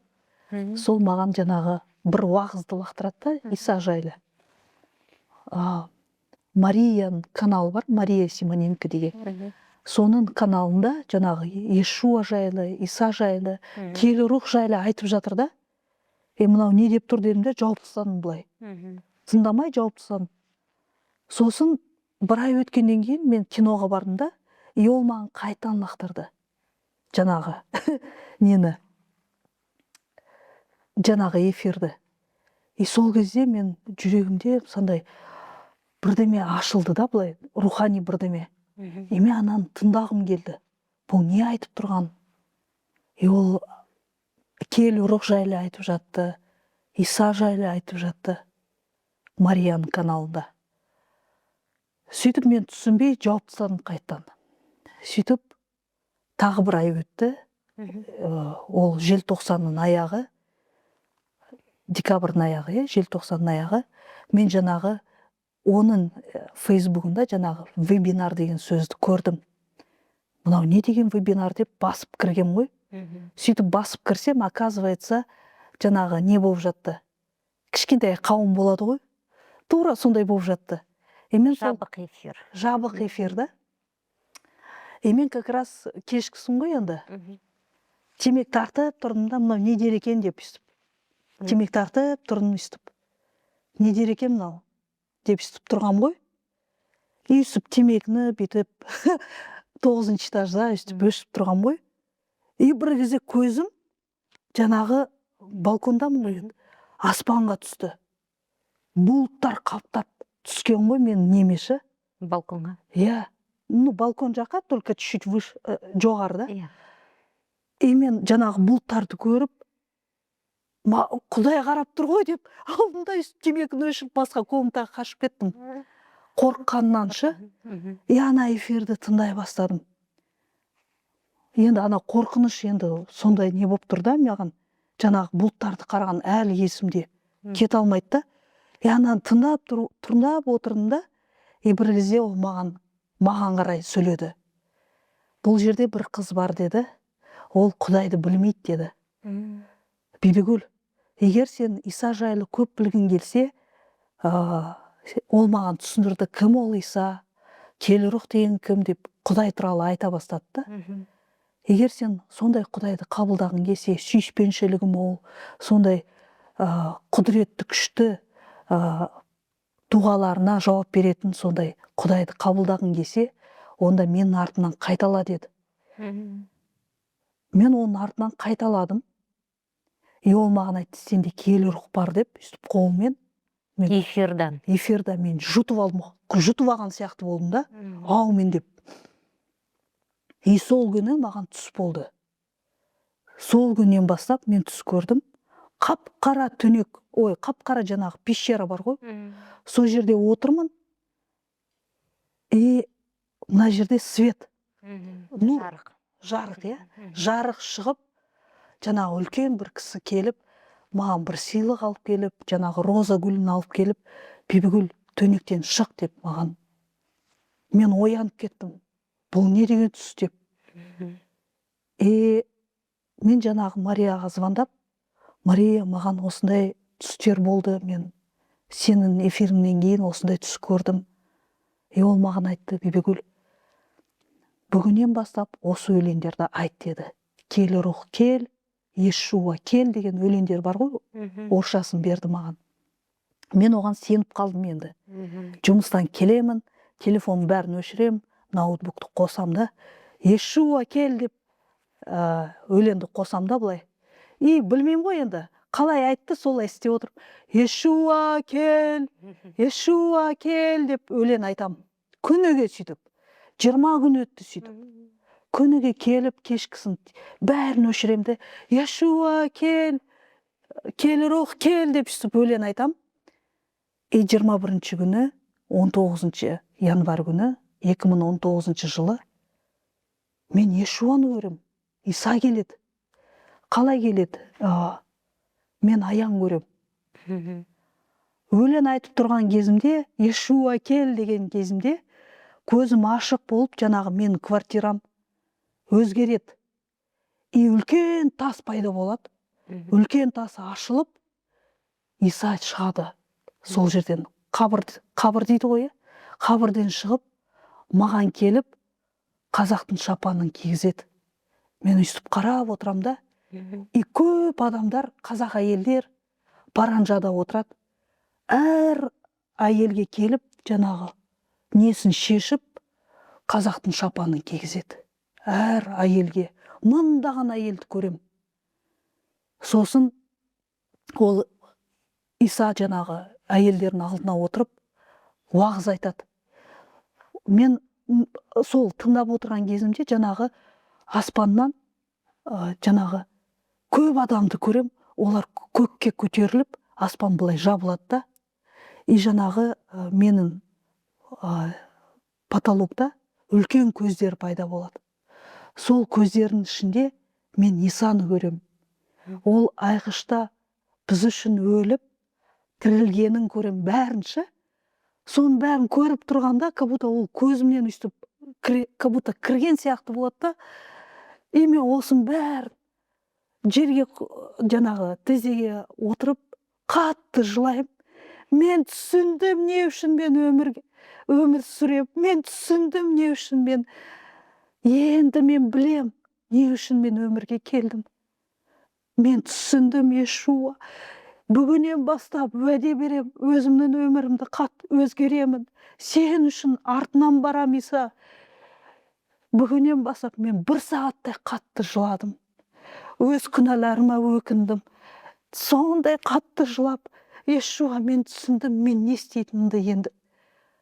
Speaker 1: Сол маған жаңағы бір уағызды лақтырады да, Иса жайлы. Марияның каналы бар, Мария Симоненко деген. Соның каналында жаңағы Иешуа жайлы, Иса жайлы, киелі рух жайлы айтып жатыр да. Мынау не деп тұр дедім де, жауап тастадым былай. Тыңдамай жауап тастадым. Сосын бір ай өткеннен кейін мен киноға бардым да, ол маған қайтадан лақтырды. Жаңағы нені? Жаңағы эфирді. Сол кезде мен жүрегімде сондай бірдеме ашылды да, былай, рухани бірдеме. Мен ананы тыңдағым келді. Бұл не айтып тұрған? Ол киелі рух жайлы айтып жатты, Иса жайлы айтып жатты. Марияның каналында. сөйтіп мен түсінбей жауап тастадым қайттан. Сөйтіп тағы бір ай өтті. Ол желтоқсанның аяғы, декабрьдің аяғы, желтоқсанның аяғы. Мен жаңағы оның фейсбугында жаңағы вебинар деген сөзді көрдім. Мынау не деген вебинар деп басып кіргем ғой. Сөйтіп басып кірсем, оказывается, жаңағы не болып жатты. Кішкентай қауым болады ғой. Тура сондай болып жатты.
Speaker 2: Жабық эфир.
Speaker 1: Жабық эфир, да. Мен как раз кешкісін ғой енді. Темек тартып тұрдым да, мынау не дер екен деп үстіп. Темек тартып тұрдым үстіп. Не дер екен мынау деп үстіп тұрғам ғой. Үстіп темекіні бүйтіп 9-шы этажда үстіп өшіп тұрғам ғой. Бір кезде көзім жаңағы балкондамын ғой, аспанға түсті. Бұлттар қаптап түскен ғой мен немеші.
Speaker 2: Балконға?
Speaker 1: Иә. Балкон жаққа только чуть-чуть выше, жоғарыда.
Speaker 2: Иә.
Speaker 1: Мен жаңағы бұлттарды көріп, Құдай қарап тұр ғой деп, алдында темекіні өшіп басқа комнатаға қашып кеттім. Қорыққаннан шы. Ана эфирді тыңдай бастадым. Енді ана қорқыныш енді сондай не болып тұр да маған. Жаңағы бұлттарды қараған әлі есімде. Кете алмайды да. Ананы тыңдап отырдым да, бір кезде ол маған қарай сөйледі. Бұл жерде бір қыз бар деді. Ол Құдайды білмейді деді. Бибігүл, егер сен Иса жайлы көп білгің келсе, ол маған түсіндірді, кім ол Иса, келі рух деген кім деп Құдай туралы айта бастады да. Егер сен сондай Құдайды қабылдағың келсе, сүйіспеншілігі мол, сондай құдіретті күшті дұғаларына жауап беретін сондай Құдайды қабылдағың келсе, онда менің артымнан қайтала деді. Мен оның артынан қайталадым. Ол маған айтты, сенде киелі рух бар деп, үстіп қолымен. Эфирда мен жұтып алған сияқты болдым да. Мен деп. Сол күні маған түс болды. Сол күннен бастап мен түс көрдім. Қап-қара түнек, қап-қара жаңағы пещера бар ғой. Сол жерде отырмын. Мына жерде свет. Жарық, иә. Жарық шығып, жаңағы үлкен бір кісі келіп, маған бір сыйлық алып келіп, жаңағы роза гүлін алып келіп, Бибігүл түнектен шық деп маған. Мен оянып кеттім. Бұл не деген түс деп. Мен жаңағы Марияға звондап, Мария, маған осындай түстер болды, мен сенің эфиріңнен кейін осындай түс көрдім. Ол маған айтты, Бибігүл, бүгіннен бастап осы өлеңдерді айт деді. Келі рух кел, Иешуа кел деген өлеңдер бар ғой, орысшасын берді маған. Мен оған сеніп қалдым енді. Жұмыстан келемін, телефонның бәрін өшірем, ноутбукты қосам да, Иешуа кел деп өлеңді қосам да былай. Білмеймін ғой енді, қалай айтты, солай істеп отырып, Иешуа кел деп өлең айтам. Күніге сөйтіп, 20 күн өтті сөйтіп. Күніге келіп, кешкісін бәрін өшіремді. Иешуа кел, келі рух кел деп сөйтіп өлең айтам. 21-ші күні, 19 январь күні, 2019 жылы, мен Иешуаны көрем. Иса келеді. Қалай келеді? Мен аян көрем. Өлең айтып тұрған кезімде, Иешуа кел деген кезімде, көзім ашық болып, жаңағы менің квартирам өзгереді. Үлкен тас пайда болады. Үлкен тас ашылып, Иса шығады. Сол жерден қабір дейді ғой, қабірден шығып, маған келіп, қазақтың шапанын кигізеді. Мен үстіп қарап отырам да, көп адамдар, қазақ әйелдер паранжада отырады. Әр әйелге келіп, жаңағы несін шешіп, қазақтың шапанын кигізеді. Әр әйелге, мыңдаған әйелді көрем. Сосын ол Иса жаңағы әйелдердің алдына отырып, уағыз айтады. Мен сол тыңдап отырған кезімде жаңағы аспаннан жаңағы көп адамды көрем, олар көкке көтеріліп, аспан былай жабылады да. Жаңағы менің потолокта үлкен көздер пайда болады. Сол көздердің ішінде мен Исаны көрем. Ол айғышта біз үшін өліп, тірілгенін көрем, бәрінші. Соның бәрін көріп тұрғанда, как будто ол көзімнен үстіп, как будто кірген сияқты болады да. И мен осының бәрін жерге жаңағы тізеге отырып, қатты жылаймын. Мен түсіндім, не үшін мен өмір сүрем. Мен түсіндім, не үшін мен енді мен білем, не үшін мен өмірге келдім. Мен түсіндім, Иешуа. Бүгіннен бастап уәде берем, өзімнің өмірімді өзгеремін. Сен үшін артынан барам, Иса. Бүгіннен бастап мен 1 сағаттай қатты жыладым. Өз күнәларыма өкіндім. Сондай қатты жылап, Иешуа, мен түсіндім, мен не істейтінімді енді.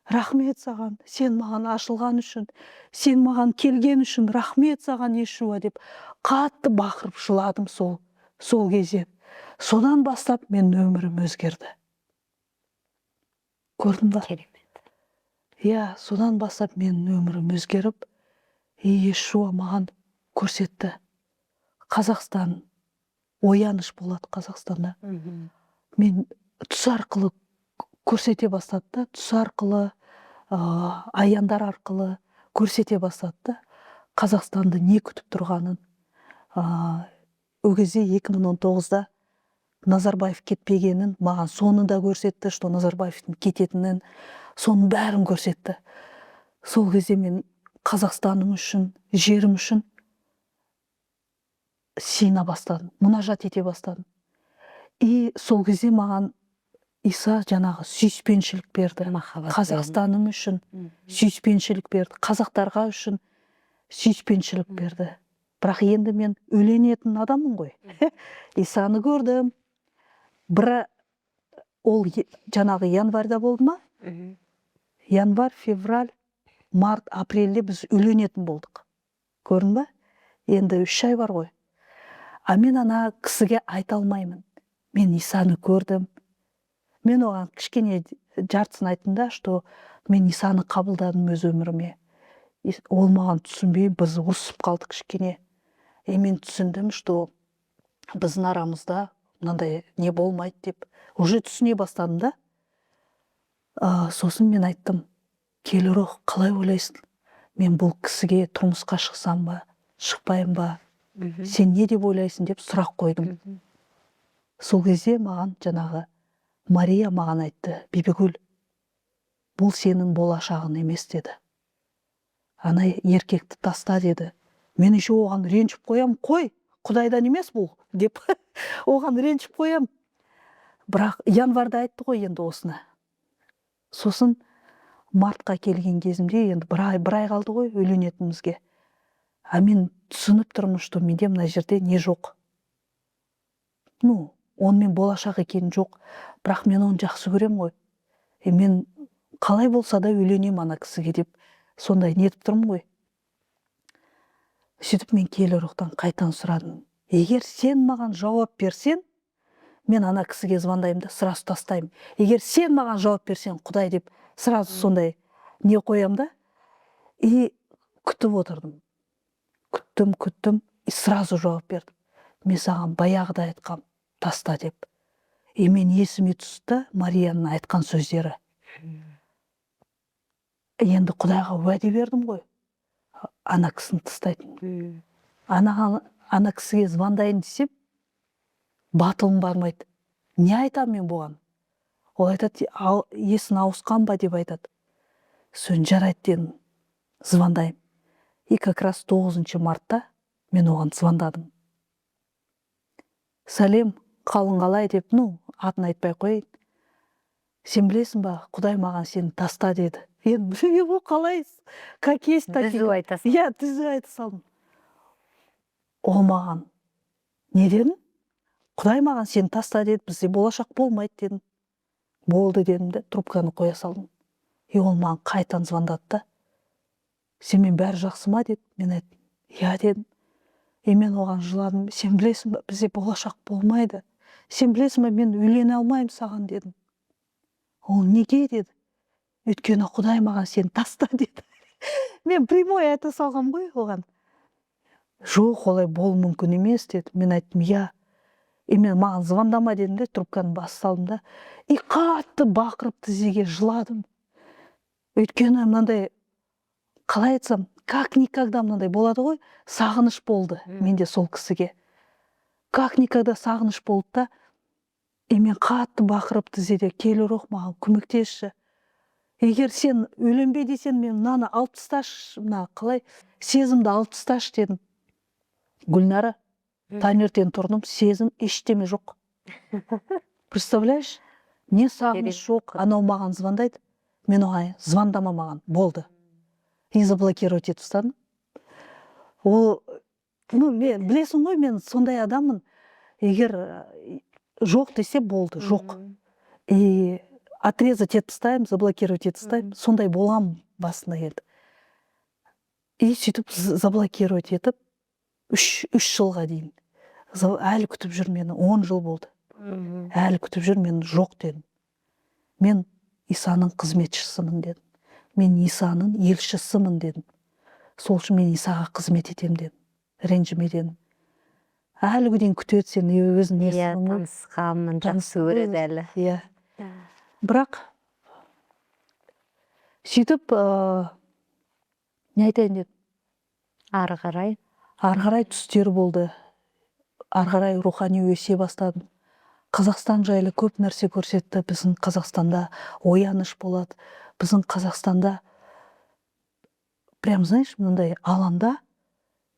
Speaker 1: Рахмет саған, сен маған ашылған үшін, сен маған келген үшін, рахмет саған, Иешуа, деп қатты бақырып жыладым сол кезде. Содан бастап мен өмірім өзгерді. Көрдің ба?
Speaker 2: Керемет.
Speaker 1: Иә, содан бастап мен өмірім өзгеріп, Иешуа маған көрсетті. Қазақстан ояныш болады Қазақстанда. Мен түс арқылы көрсете бастады, түс арқылы, аяндар арқылы көрсете бастады. Қазақстанды не күтіп тұрғанын. Ол кезде 2019-да Назарбаев кетпегенін, маған соны да көрсетті, что Назарбаевтың кететінін, соның бәрін көрсетті. Сол кезде мен Қазақстаным үшін, жерім үшін сина бастадым, мұнажат ете бастадым. И сол кезде маған Иса жаңағы сүйіспеншілік берді. Қазақстаным үшін сүйіспеншілік берді. Қазақтарға үшін сүйіспеншілік берді. Бірақ енді мен өленетін адаммын ғой. Исаны көрдім. Ол жаңағы январьда болды ма? Январь, февраль, март, апрельде біз өленетін болдық. Көрдің ба? Енді 3 ай бар ғой. А мен ана кісіге айта алмаймын. Мен Исаны көрдім. Мен оған кішкене жартысын айттым да, что мен Исаны қабылдадым өз өміріме. Ол маған түсінбей, біз ұрысып қалдық кішкене. Мен түсіндім, что біздің арамызда мынандай не болмайды деп. Уже түсіне бастадым да. Сосын мен айттым, Келірух, қалай ойлайсың? Мен бұл кісіге тұрмысқа шықсам ба, шықпайым ба? Сен не деп ойлайсың деп сұрақ қойдым. Сол кезде маған жаңағы Мария маған айтты, Бибігүл, бұл сенің болашағың емес деді. Ана еркекті таста деді. Мен еще оған ренжіп қоям, қой, Құдайдан емес бұл, деп оған ренжіп қоям. Бірақ январда айтты ғой енді осыны. Сосын мартқа келген кезімде енді бір ай қалды ғой үйленетінімізге. А мен түсініп тұрмын, что менде мына жерде не жоқ. Онымен болашақ екені жоқ. Бірақ мен оны жақсы көрем ғой. Мен қалай болса да үйленем ана кісіге деп сондай нетіп тұрмын ғой. Сөйтіп мен Келірухтан қайтан сұрадым. Егер сен маған жауап берсең, мен ана кісіге звондаймын да сразу тастаймын. Егер сен маған жауап берсең, Құдай деп сразу сондай не қоям да. И күтіп отырдым. Күттім, и сразу жауап бердім. Мен саған баяғыда айтқам, таста деп. И мен есіме түсті Марияның айтқан сөздері. Енді Құдайға уәде бердім ғой. Ана кісіні тастайтын. Ана кісіге звондайын десем, батылым бармайды. Не айтам мен бұған? Ол айтады, есін ауысқан ба деп айтады. Сөн жарайды дедім, звондайым. И как раз 9 мартта мен оған звондадым. Сәлем, қалың қалай деп, атын айтпай қойын. Сен білесің ба, Құдай маған сені таста деді. Енді бұл қалай? Как есть такие.
Speaker 2: Түзу айтасың.
Speaker 1: Иә, түзу айта салдым. Ол маған не дедің? Құдай маған сені таста деді, бізде болашақ болмайды дедім. Болды дедім де, трубканы қоя салдым. И ол маған қайтан звондады да. Сенмен бәрі жақсы ма деді. Мен айттым, иә дедім. И мен оған жыладым. Сен білесің ба, бізде болашақ болмайды. Сен білесің ба, мен үйлене алмаймын саған дедім. Ол неге деді. Өйткені Құдай маған сені таста деді. мен прямой айта салғам ғой оған. Жоқ, олай болу мүмкін емес деді. Мен айттым, иә. Мен маған звондама дедім де, трубканы басып салдым да. И қатты бақырып тізеге жыладым. Өйткені мынандай, қалай айтсам, как никогда мынандай болады ғой, сағыныш болды менде сол кісіге. Как никогда сағыныш болды да. Мен қатты бақырып тізеде, келурок маған көмектесші. Егер сен өленбей десең, мен мынаны алып тасташы, мына қалай сезімді алып тасташы дедім. Гүлнара, таңертең тұрдым, сезім ештеме жоқ. Представляешь? Не сағыныш жоқ, анау маған звондайды. Мен оған звондама маған, болды. И заблокировать етіп тастадым. Ол, мен білесің ғой, мен сондай адаммын. Егер жоқ десе болды, жоқ. И отрезать етіп тастаймын, заблокировать етіп тастаймын. Сондай болам басында енді. И сөйтіп заблокировать етіп, 3 жылға дейін. Әлі күтіп жүр мені, 10 жыл болды. Әлі күтіп жүр, мен жоқ дедім. Мен Исаның қызметшісімін дедім. Мен Исаның елшісімін дедім. Сол үшін мен Исаға қызмет етем дедім. Ренжіме дедім. Әлі күден күтеді сен, өзің несің?
Speaker 2: Танысқанмын, жақсы көреді әлі.
Speaker 1: Иә. Бірақ сөйтіп, не айтайын дедім?
Speaker 2: Ары
Speaker 1: қарай түстер болды. Ары қарай рухани өсе бастадым. Қазақстан жайлы көп нәрсе көрсетті. Біздің Қазақстанда ояныш болады. Біздің Қазақстанда, прям, знаешь, мынандай алаңда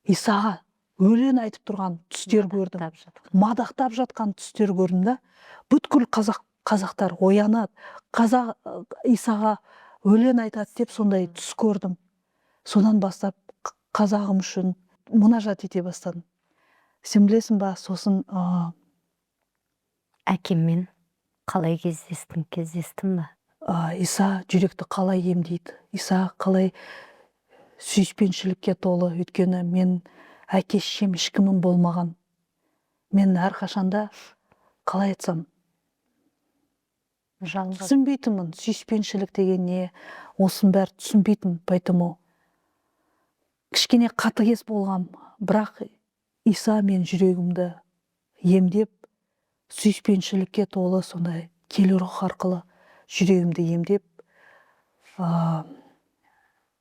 Speaker 1: Исаға өлең айтып тұрған түстер көрдім. Мадақтап жатқан түстер көрдім да. Бүткіл қазақтар оянады. Исаға өлең айтады деп сондай түс көрдім. Содан бастап қазағым үшін мұнажат ете бастадым. Сен білесің ба, сосын
Speaker 2: әкеммен қалай кездестім ба?
Speaker 1: Иса жүректі қалай емдейді? Иса қалай сүйіспеншілікке толы? Өйткені мен әке-шешем ешкімім болмаған. Мен әрқашанда, қалай айтсам, түсінбейтінмін. Сүйіспеншілік деген не? Осының бәрі түсінбейтін. Поэтому кішкене қатыгез болғам. Бірақ Иса мен жүрегімді емдеп, сүйіспеншілікке толы сондай келі рух арқылы жүрегімді емдеп,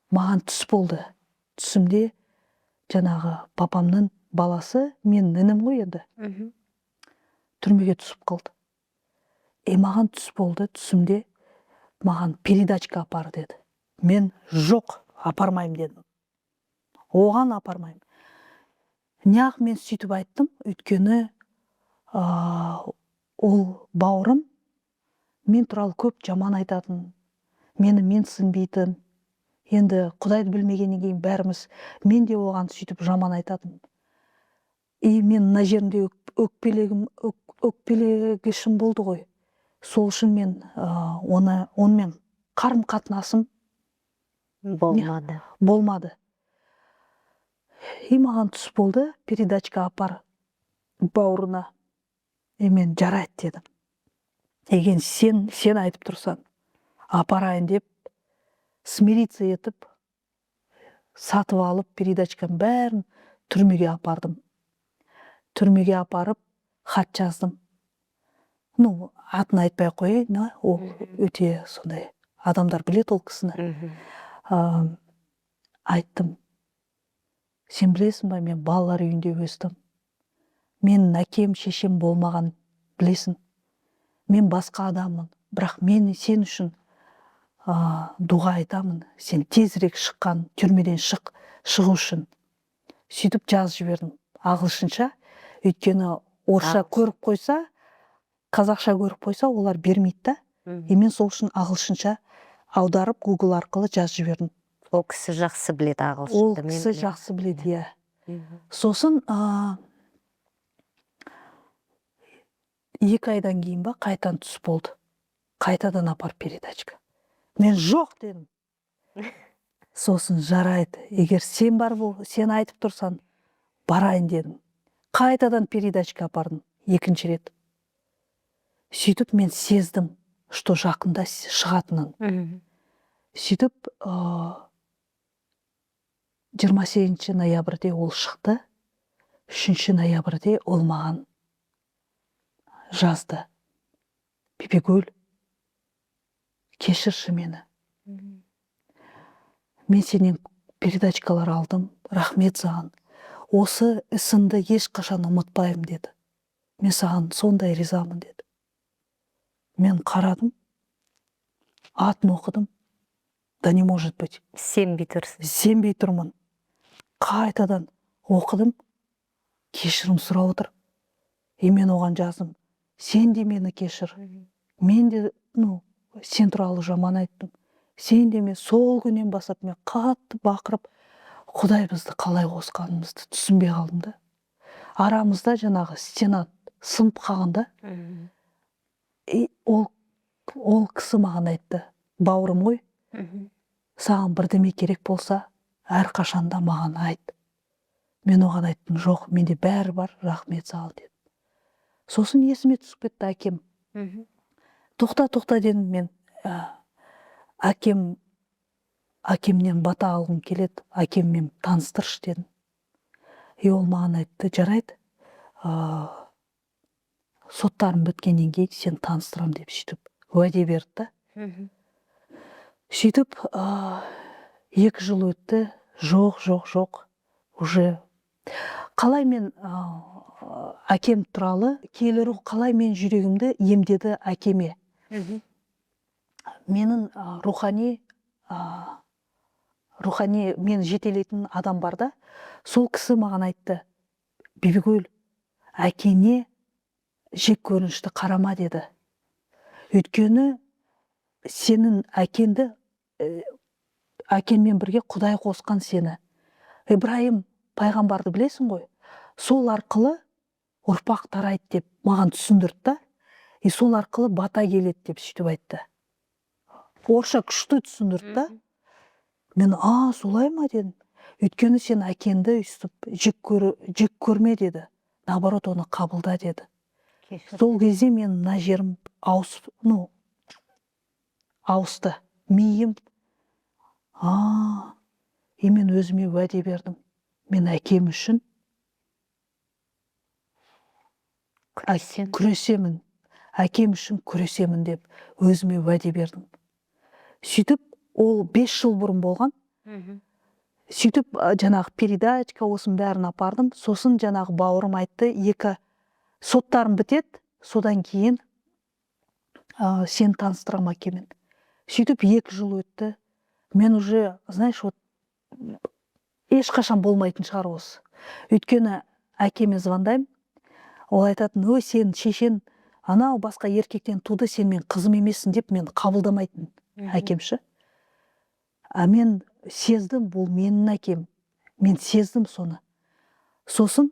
Speaker 1: маған түс болды. Түсімде жаңағы папамның баласы, мен інім ғой енді, түрмеге түсіп қалды. Маған түс болды, түсімде маған передачка апар деді. Мен жоқ, апармайым дедім. Оған апармайым. Неғып мен сөйтіп айттым, өйткені ол бауырым мен туралы көп жаман айтатын, мені менсінбейтін. Енді Құдайды білмегеннен кейін бәріміз, мен де оған сөйтіп жаман айтатын. И мен мына жерінде өкпелегішім болды ғой. Сол үшін мен онымен қарым қатынасым болмады. И маған түс болды, передачка апар бауырына. Мен жарайды дедім. Еген сен айтып тұрсан, апарайын деп, смириться етіп, сатып алып, передачканың бәрін түрмеге апардым. Түрмеге апарып, хат жаздым. Атын айтпай қойайын, ол өте сондай. Адамдар білет ол кісіні. Айттым. Сен білесің ба, мен балалар үйінде өстім. Мен әкем, шешем болмаған, білесің. Мен басқа адаммын, бірақ мен сен үшін дұға айтамын. Сен тезірек шыққан, түрмеден шығу үшін. Сөйтіп жазып жібердім ағылшынша. Өйткені орысша көріп қойса, қазақша көріп қойса, олар бермейді да. Мен сол үшін ағылшынша аударып, Google арқылы жазып жібердім.
Speaker 2: Ол кісі жақсы біледі ағылшынды.
Speaker 1: Ол кісі жақсы біледі, иә. Сосын 2 айдан кейін ба қайтадан түс болды. Қайтадан апар передачка. Мен жоқ дедім. Сосын жарайды. Егер сен бар бол, сен айтып тұрсан, барайын дедім. Қайтадан передачка апардым, 2-ші рет. Сөйтіп мен сездім, что жақында шығатынын. Сөйтіп 28 ноябрьде ол шықты, 3 ноябрьде ол маған жазды: Бибігүл, кешірші мені, мен сенен передачкалар алдым, рахмет саған, осы ісіңді ешқашан ұмытпаймын деді, мен саған сондай ризамын деді. Мен қарадым, атын оқыдым, да не может быть,
Speaker 2: Сенбей тұрсыз.
Speaker 1: сенбей тұрмын. Қайтадан оқыдым, кешірім сұрап отыр. Мен оған жаздым: сен де мені кешір, мен де сен туралы жаман айттым, сен де. Мен сол күннен бастап мен қатты бақырып, Құдай бізді қалай қосқанымызды түсінбей қалдым да. Арамызда жаңағы стена сынып қалғанда, ол кісі маған айтты: бауырым ғой, саған бірдеме керек болса, әрқашанда маған айт. Мен оған айттым: жоқ, менде бәрі бар, рахмет саған дедім. Сосын есіме түсіп кетті әкем. Тоқта дедім мен. Әкемнен бата алғым келеді, әкеммен таныстыршы дедім. Ол маған айтты: жарайды, соттарым біткеннен кейін сен таныстырам деп сөйтіп уәде берді. Сөйтіп 2 жыл өтті, жоқ, уже қалай мен әкем туралы келері қалай мен жүрегімді емдеді әкеме. Менің рухани мен жетелейтін адам бар да, сол кісі маған айтты: Бибігүл, әкене жек көрінішті қарама деді. Өйткені сенің әкенмен бірге Құдай қосқан сені. Ибраим пайғамбарды білесің ғой, сол арқылы ұрпақ тарайды деп маған түсіндірді. Сол арқылы бата келеді деп сөйтіп айтты. Орысша күшті түсіндірді. Мен солай ма дедім. Өйткені сен әкенді өйстіп жек көрме деді. Наоборот, оны қабылда деді. Сол кезде мен мына жерім ауысты. Миым. Мен өзіме уәде бердім. Мен әкем үшін күресемін. Әкем үшін күресемін деп өзіме уәде бердім. Сөйтіп, ол 5 жыл бұрын болған. Сөйтіп, жаңағы передачка осының бәрін апардым. Сосын жаңағы бауырым айтты: 2 соттарым бітеді, содан кейін сен таныстырам әкемен. Сөйтіп 2 жыл өтті. Мен уже, знаешь, ешқашан болмайтын шығар осы. Өйткені әкеме звондаймын, ол айтатын: ой, сен шешен анау басқа еркектен туды, сен мен қызым емессің деп мен қабылдамайтын әкемші. Мен сездім, бұл менің әкем. Мен сездім соны. Сосын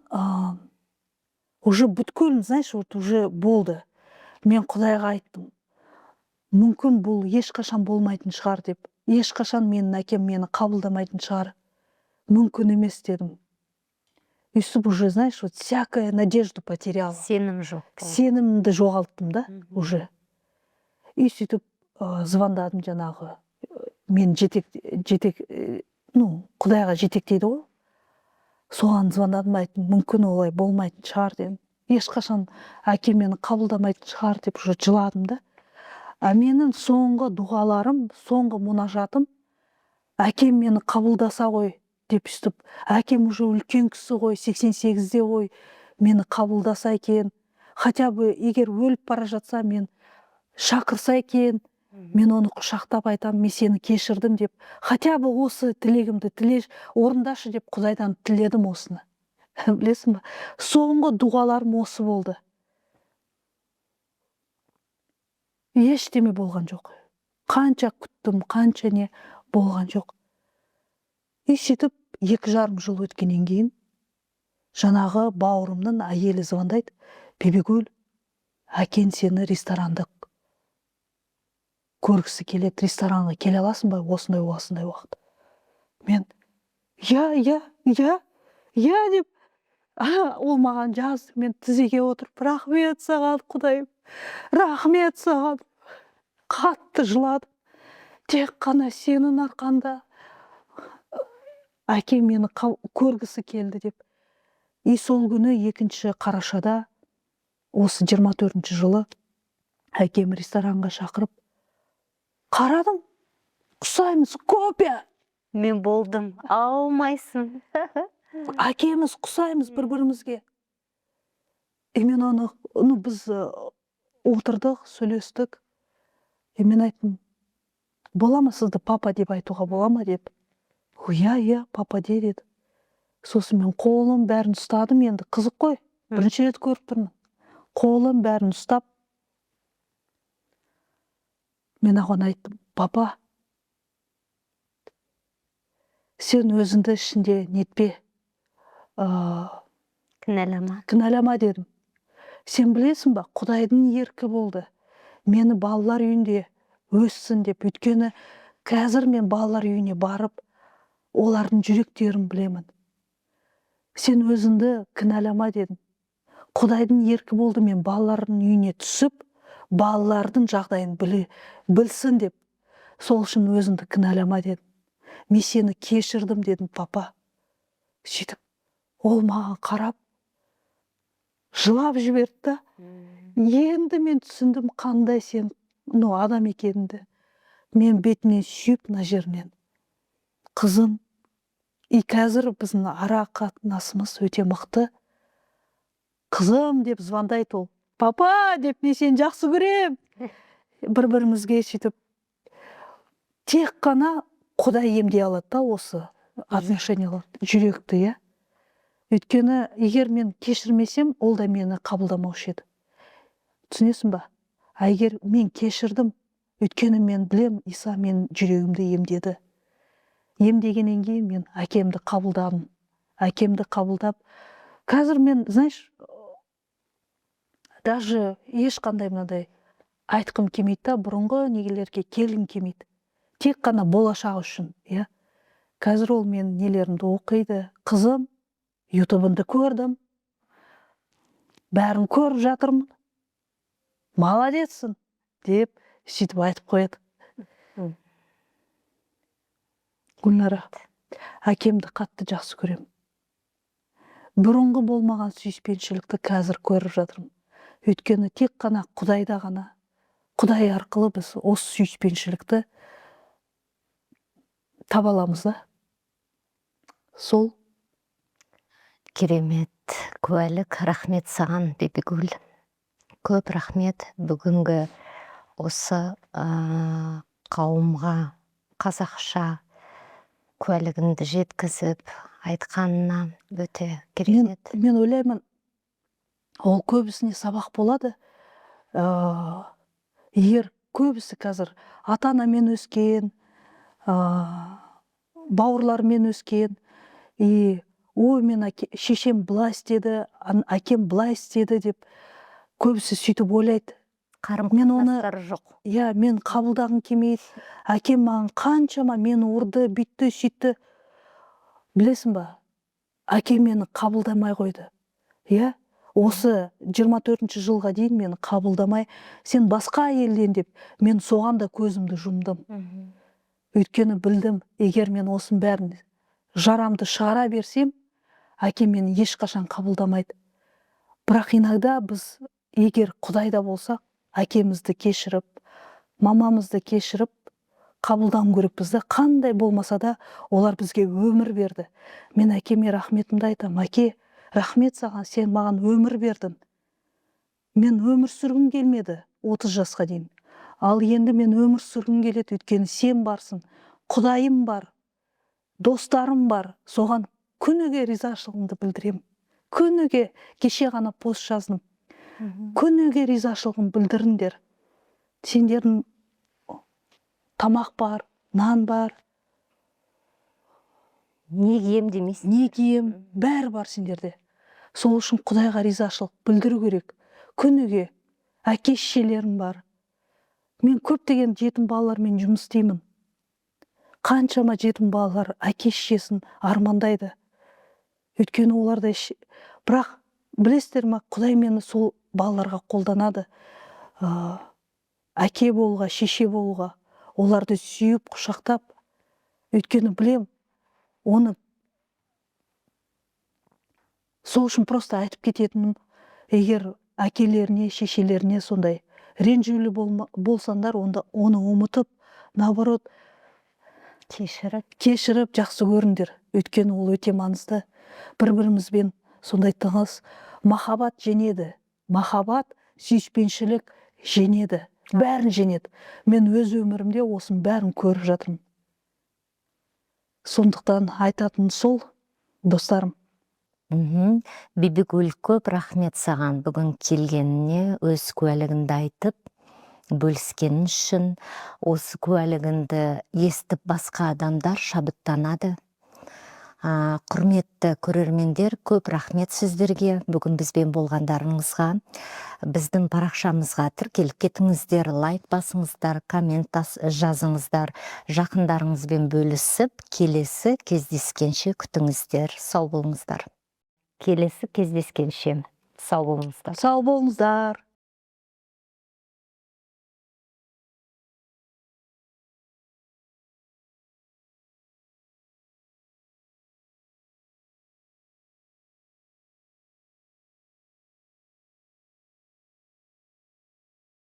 Speaker 1: уже бүткіл, знаешь, уже болды. Мен Құдайға айттым: мүмкін бұл ешқашан болмайтын шығар деп. Ешқашан менің әкем мені қабылдамайтын шығар. Мүмкін емес дедім. Өйстіп уже, знаешь, всякая надежду потеряла.
Speaker 2: Сенім жоқ.
Speaker 1: Сенімді жоғалттым да уже. И сөйтіп звондадым жаңағы. Мен Құдайға жетектейді ғой. Соған звондадым, айттым: мүмкін олай болмайтын шығар дедім. Ешқашан әкем мені қабылдамайтын шығар деп уже жыладым да. Менің соңғы дұғаларым, соңғы мұнажатым: әкем мені қабылдаса ғой деп сөйтіп, әкем уже үлкен кісі ғой, 88-де ғой, мені қабылдаса екен, хотя бы егер өліп бара жатса, мен шақырса екен, мен оны құшақтап айтам: мен сені кешірдім деп, хотя бы осы тілегімді орындашы деп Құдайдан тіледім осыны. Білесің ба? Соңғы дұғаларым осы болды. Ештеме болған жоқ. Қанша күттім, қанша не болған жоқ. Сөйтіп 2,5 жыл өткеннен кейін жаңағы бауырымның әйелі звондайды: Бибігүл, әкең сені ресторанда көргісі келеді, ресторанға келе аласың ба осындай уақыт? Мен я деп, ол маған жазды. Мен тізеге отырып: рахмет саған Құдайым, рахмет саған. Қатты жыладым. Тек қана сенің арқанда әкем мені көргісі келді деп. И сол күні 2 қарашада осы 24 жылы әкем ресторанға шақырып, қарадым, құсаймыз, көпе.
Speaker 2: Мен болдым, аумайсың.
Speaker 1: Әкеміз құсаймыз бір-бірімізге. И мен оны біз отырдық, сөйлестік. И мен айттым, бола ма сізді папа деп айтуға бола ма деп. Иә, папа де деді. Сосын мен қолым бәрін ұстадым, енді қызық қой. Бірінші рет көріп тұрмын. Қолым бәрін ұстап, мен оған айттым, папа, сен өзіңді ішінде нетпе, кінәлама дедім. Сен білесің ба, Құдайдың еркі болды. Мені балалар үйінде өссін деп, өйткені қазір мен балалар үйіне барып, олардың жүректерін білемін. Сен өзіңді кінәлама дедім. Құдайдың еркі болды, мен балалардың үйіне түсіп, балалардың жағдайын білсін деп, сол үшін өзіңді кінәлама дедім. Мен сені кешірдім дедім, папа. Сөйтіп, ол маған қарап, жылап жіберді. Енді мен түсіндім, қандай сен адам екеніңді. Мен бетінен сүйіп, мына жерінен, қызым, и қазір біздің ара қатынасымыз өте мықты. Қызым деп звондайды ол. Папа деп, мен сені жақсы көрем. Бір-бірімізге сөйтіп, тек қана Құдай емдей алады да осы отношениялар, жүректі, иә. Өйткені егер мен кешірмесем, ол да мені қабылдамаушы еді. Түсінесің ба? Егер мен кешірдім, өйткені мен білем, Иса мен жүрегімді емдеді. Емдегеннен кейін мен әкемді қабылдадым. Әкемді қабылдап, қазір мен, знаешь, даже ешқандай мынандай айтқым келмейді, бұрынғы негелерге келгім келмейді. Тек қана болашақ үшін, иә. Қазір ол мен нелерімді оқиды. Қызым, ютубыңды көрдім. Бәрін көріп жатырмын. Молодецсің деп сөйтіп айтып қояды. Гүлнара, әкемді қатты жақсы көрем. Бұрынғы болмаған сүйіспеншілікті қазір көріп жатырмын. Өйткені тек қана Құдайда ғана, Құдай арқылы біз осы сүйіспеншілікті таба аламыз да. Сол.
Speaker 2: Керемет куәлік. Рахмет саған, Бибігүл. Көп рахмет бүгінгі осы қауымға қазақша куәлігіңді жеткізіп айтқанына өте керемет.
Speaker 1: Мен ойлаймын, ол көбісіне сабақ болады. Егер көбісі қазір ата-анамен өскен, бауырлармен өскен, и ой, мен шешем былай істеді, әкем былай істеді деп көбісі сөйтіп ойлайды.
Speaker 2: Қарым-қатынастары жоқ.
Speaker 1: Иә, мен қабылдағым келмейді. Әкем маған қаншама мені ұрды, бүйтті, сөйтті. Білесің ба? Әкем мені қабылдамай қойды. Иә? Осы 24 жылға дейін мені қабылдамай, сен басқа елден деп, мен соған да көзімді жұмдым. Өйткені білдім, егер мен осының бәрін жарамды шығара берсем, әкем мені ешқашан қабылдамайды. Бірақ иногда біз, егер Құдайда болсақ, әкемізді кешіріп, мамамызды кешіріп, қабылдам керекпіз да. Қандай болмаса да, олар бізге өмір берді. Мен әкеме рахметімді айтам. Әке, рахмет саған, сен маған өмір бердің. Мен өмір сүргім келмеді 30 жасқа дейін. Ал енді мен өмір сүргім келеді, өйткені сен барсың, Құдайым бар, достарым бар. Соған күніге ризашылығымды білдірем. Күніге, кеше ғана пост жаздым. Күніге ризашылығын білдіріңдер. Сендердің тамақ бар, нан бар.
Speaker 2: Не кием демейсің?
Speaker 1: Не кием, бәрі бар сендерде. Сол үшін Құдайға ризашылық білдіру керек. Күніге әке-шешелерім бар. Мен көптеген жетім балалармен жұмыс істеймін. Қаншама жетім балалар әке-шешесін армандайды. Өйткені оларда бірақ білесіздер ме, Құдай мені сол балаларға қолданады. Әке болуға, шеше болуға, оларды сүйіп, құшақтап. Өйткені білем, оны сол үшін просто айтып кететінім, егер әкелеріне, шешелеріне сондай ренжулі болсаңдар, онда оны ұмытып, наоборот, кешіріп жақсы көріңдер. Өйткені ол өте маңызды. Бір-бірімізбен сондай тығыз махаббат женеді. Махаббат, сүйіспеншілік женеді. Бәрін женеді. Мен өз өмірімде осының бәрін көріп жатырмын. Сондықтан айтатын сол, достарым.
Speaker 2: Бибігүл, көп рахмет саған бүгін келгеніне, өз куәлігіңді айтып, бөліскенің үшін. Осы куәлігіңді естіп басқа адамдар шабыттанады. Құрметті көрермендер, көп рахмет сіздерге, бүгін бізбен болғандарыңызға. Біздің парақшамызға тіркеліп кетіңіздер, лайк басыңыздар, коммент жазыңыздар, жақындарыңызбен бөлісіп, келесі кездескенше күтіңіздер. Сау болыңыздар. Келесі кездескенше сау болыңыздар.
Speaker 1: Сау болыңыздар.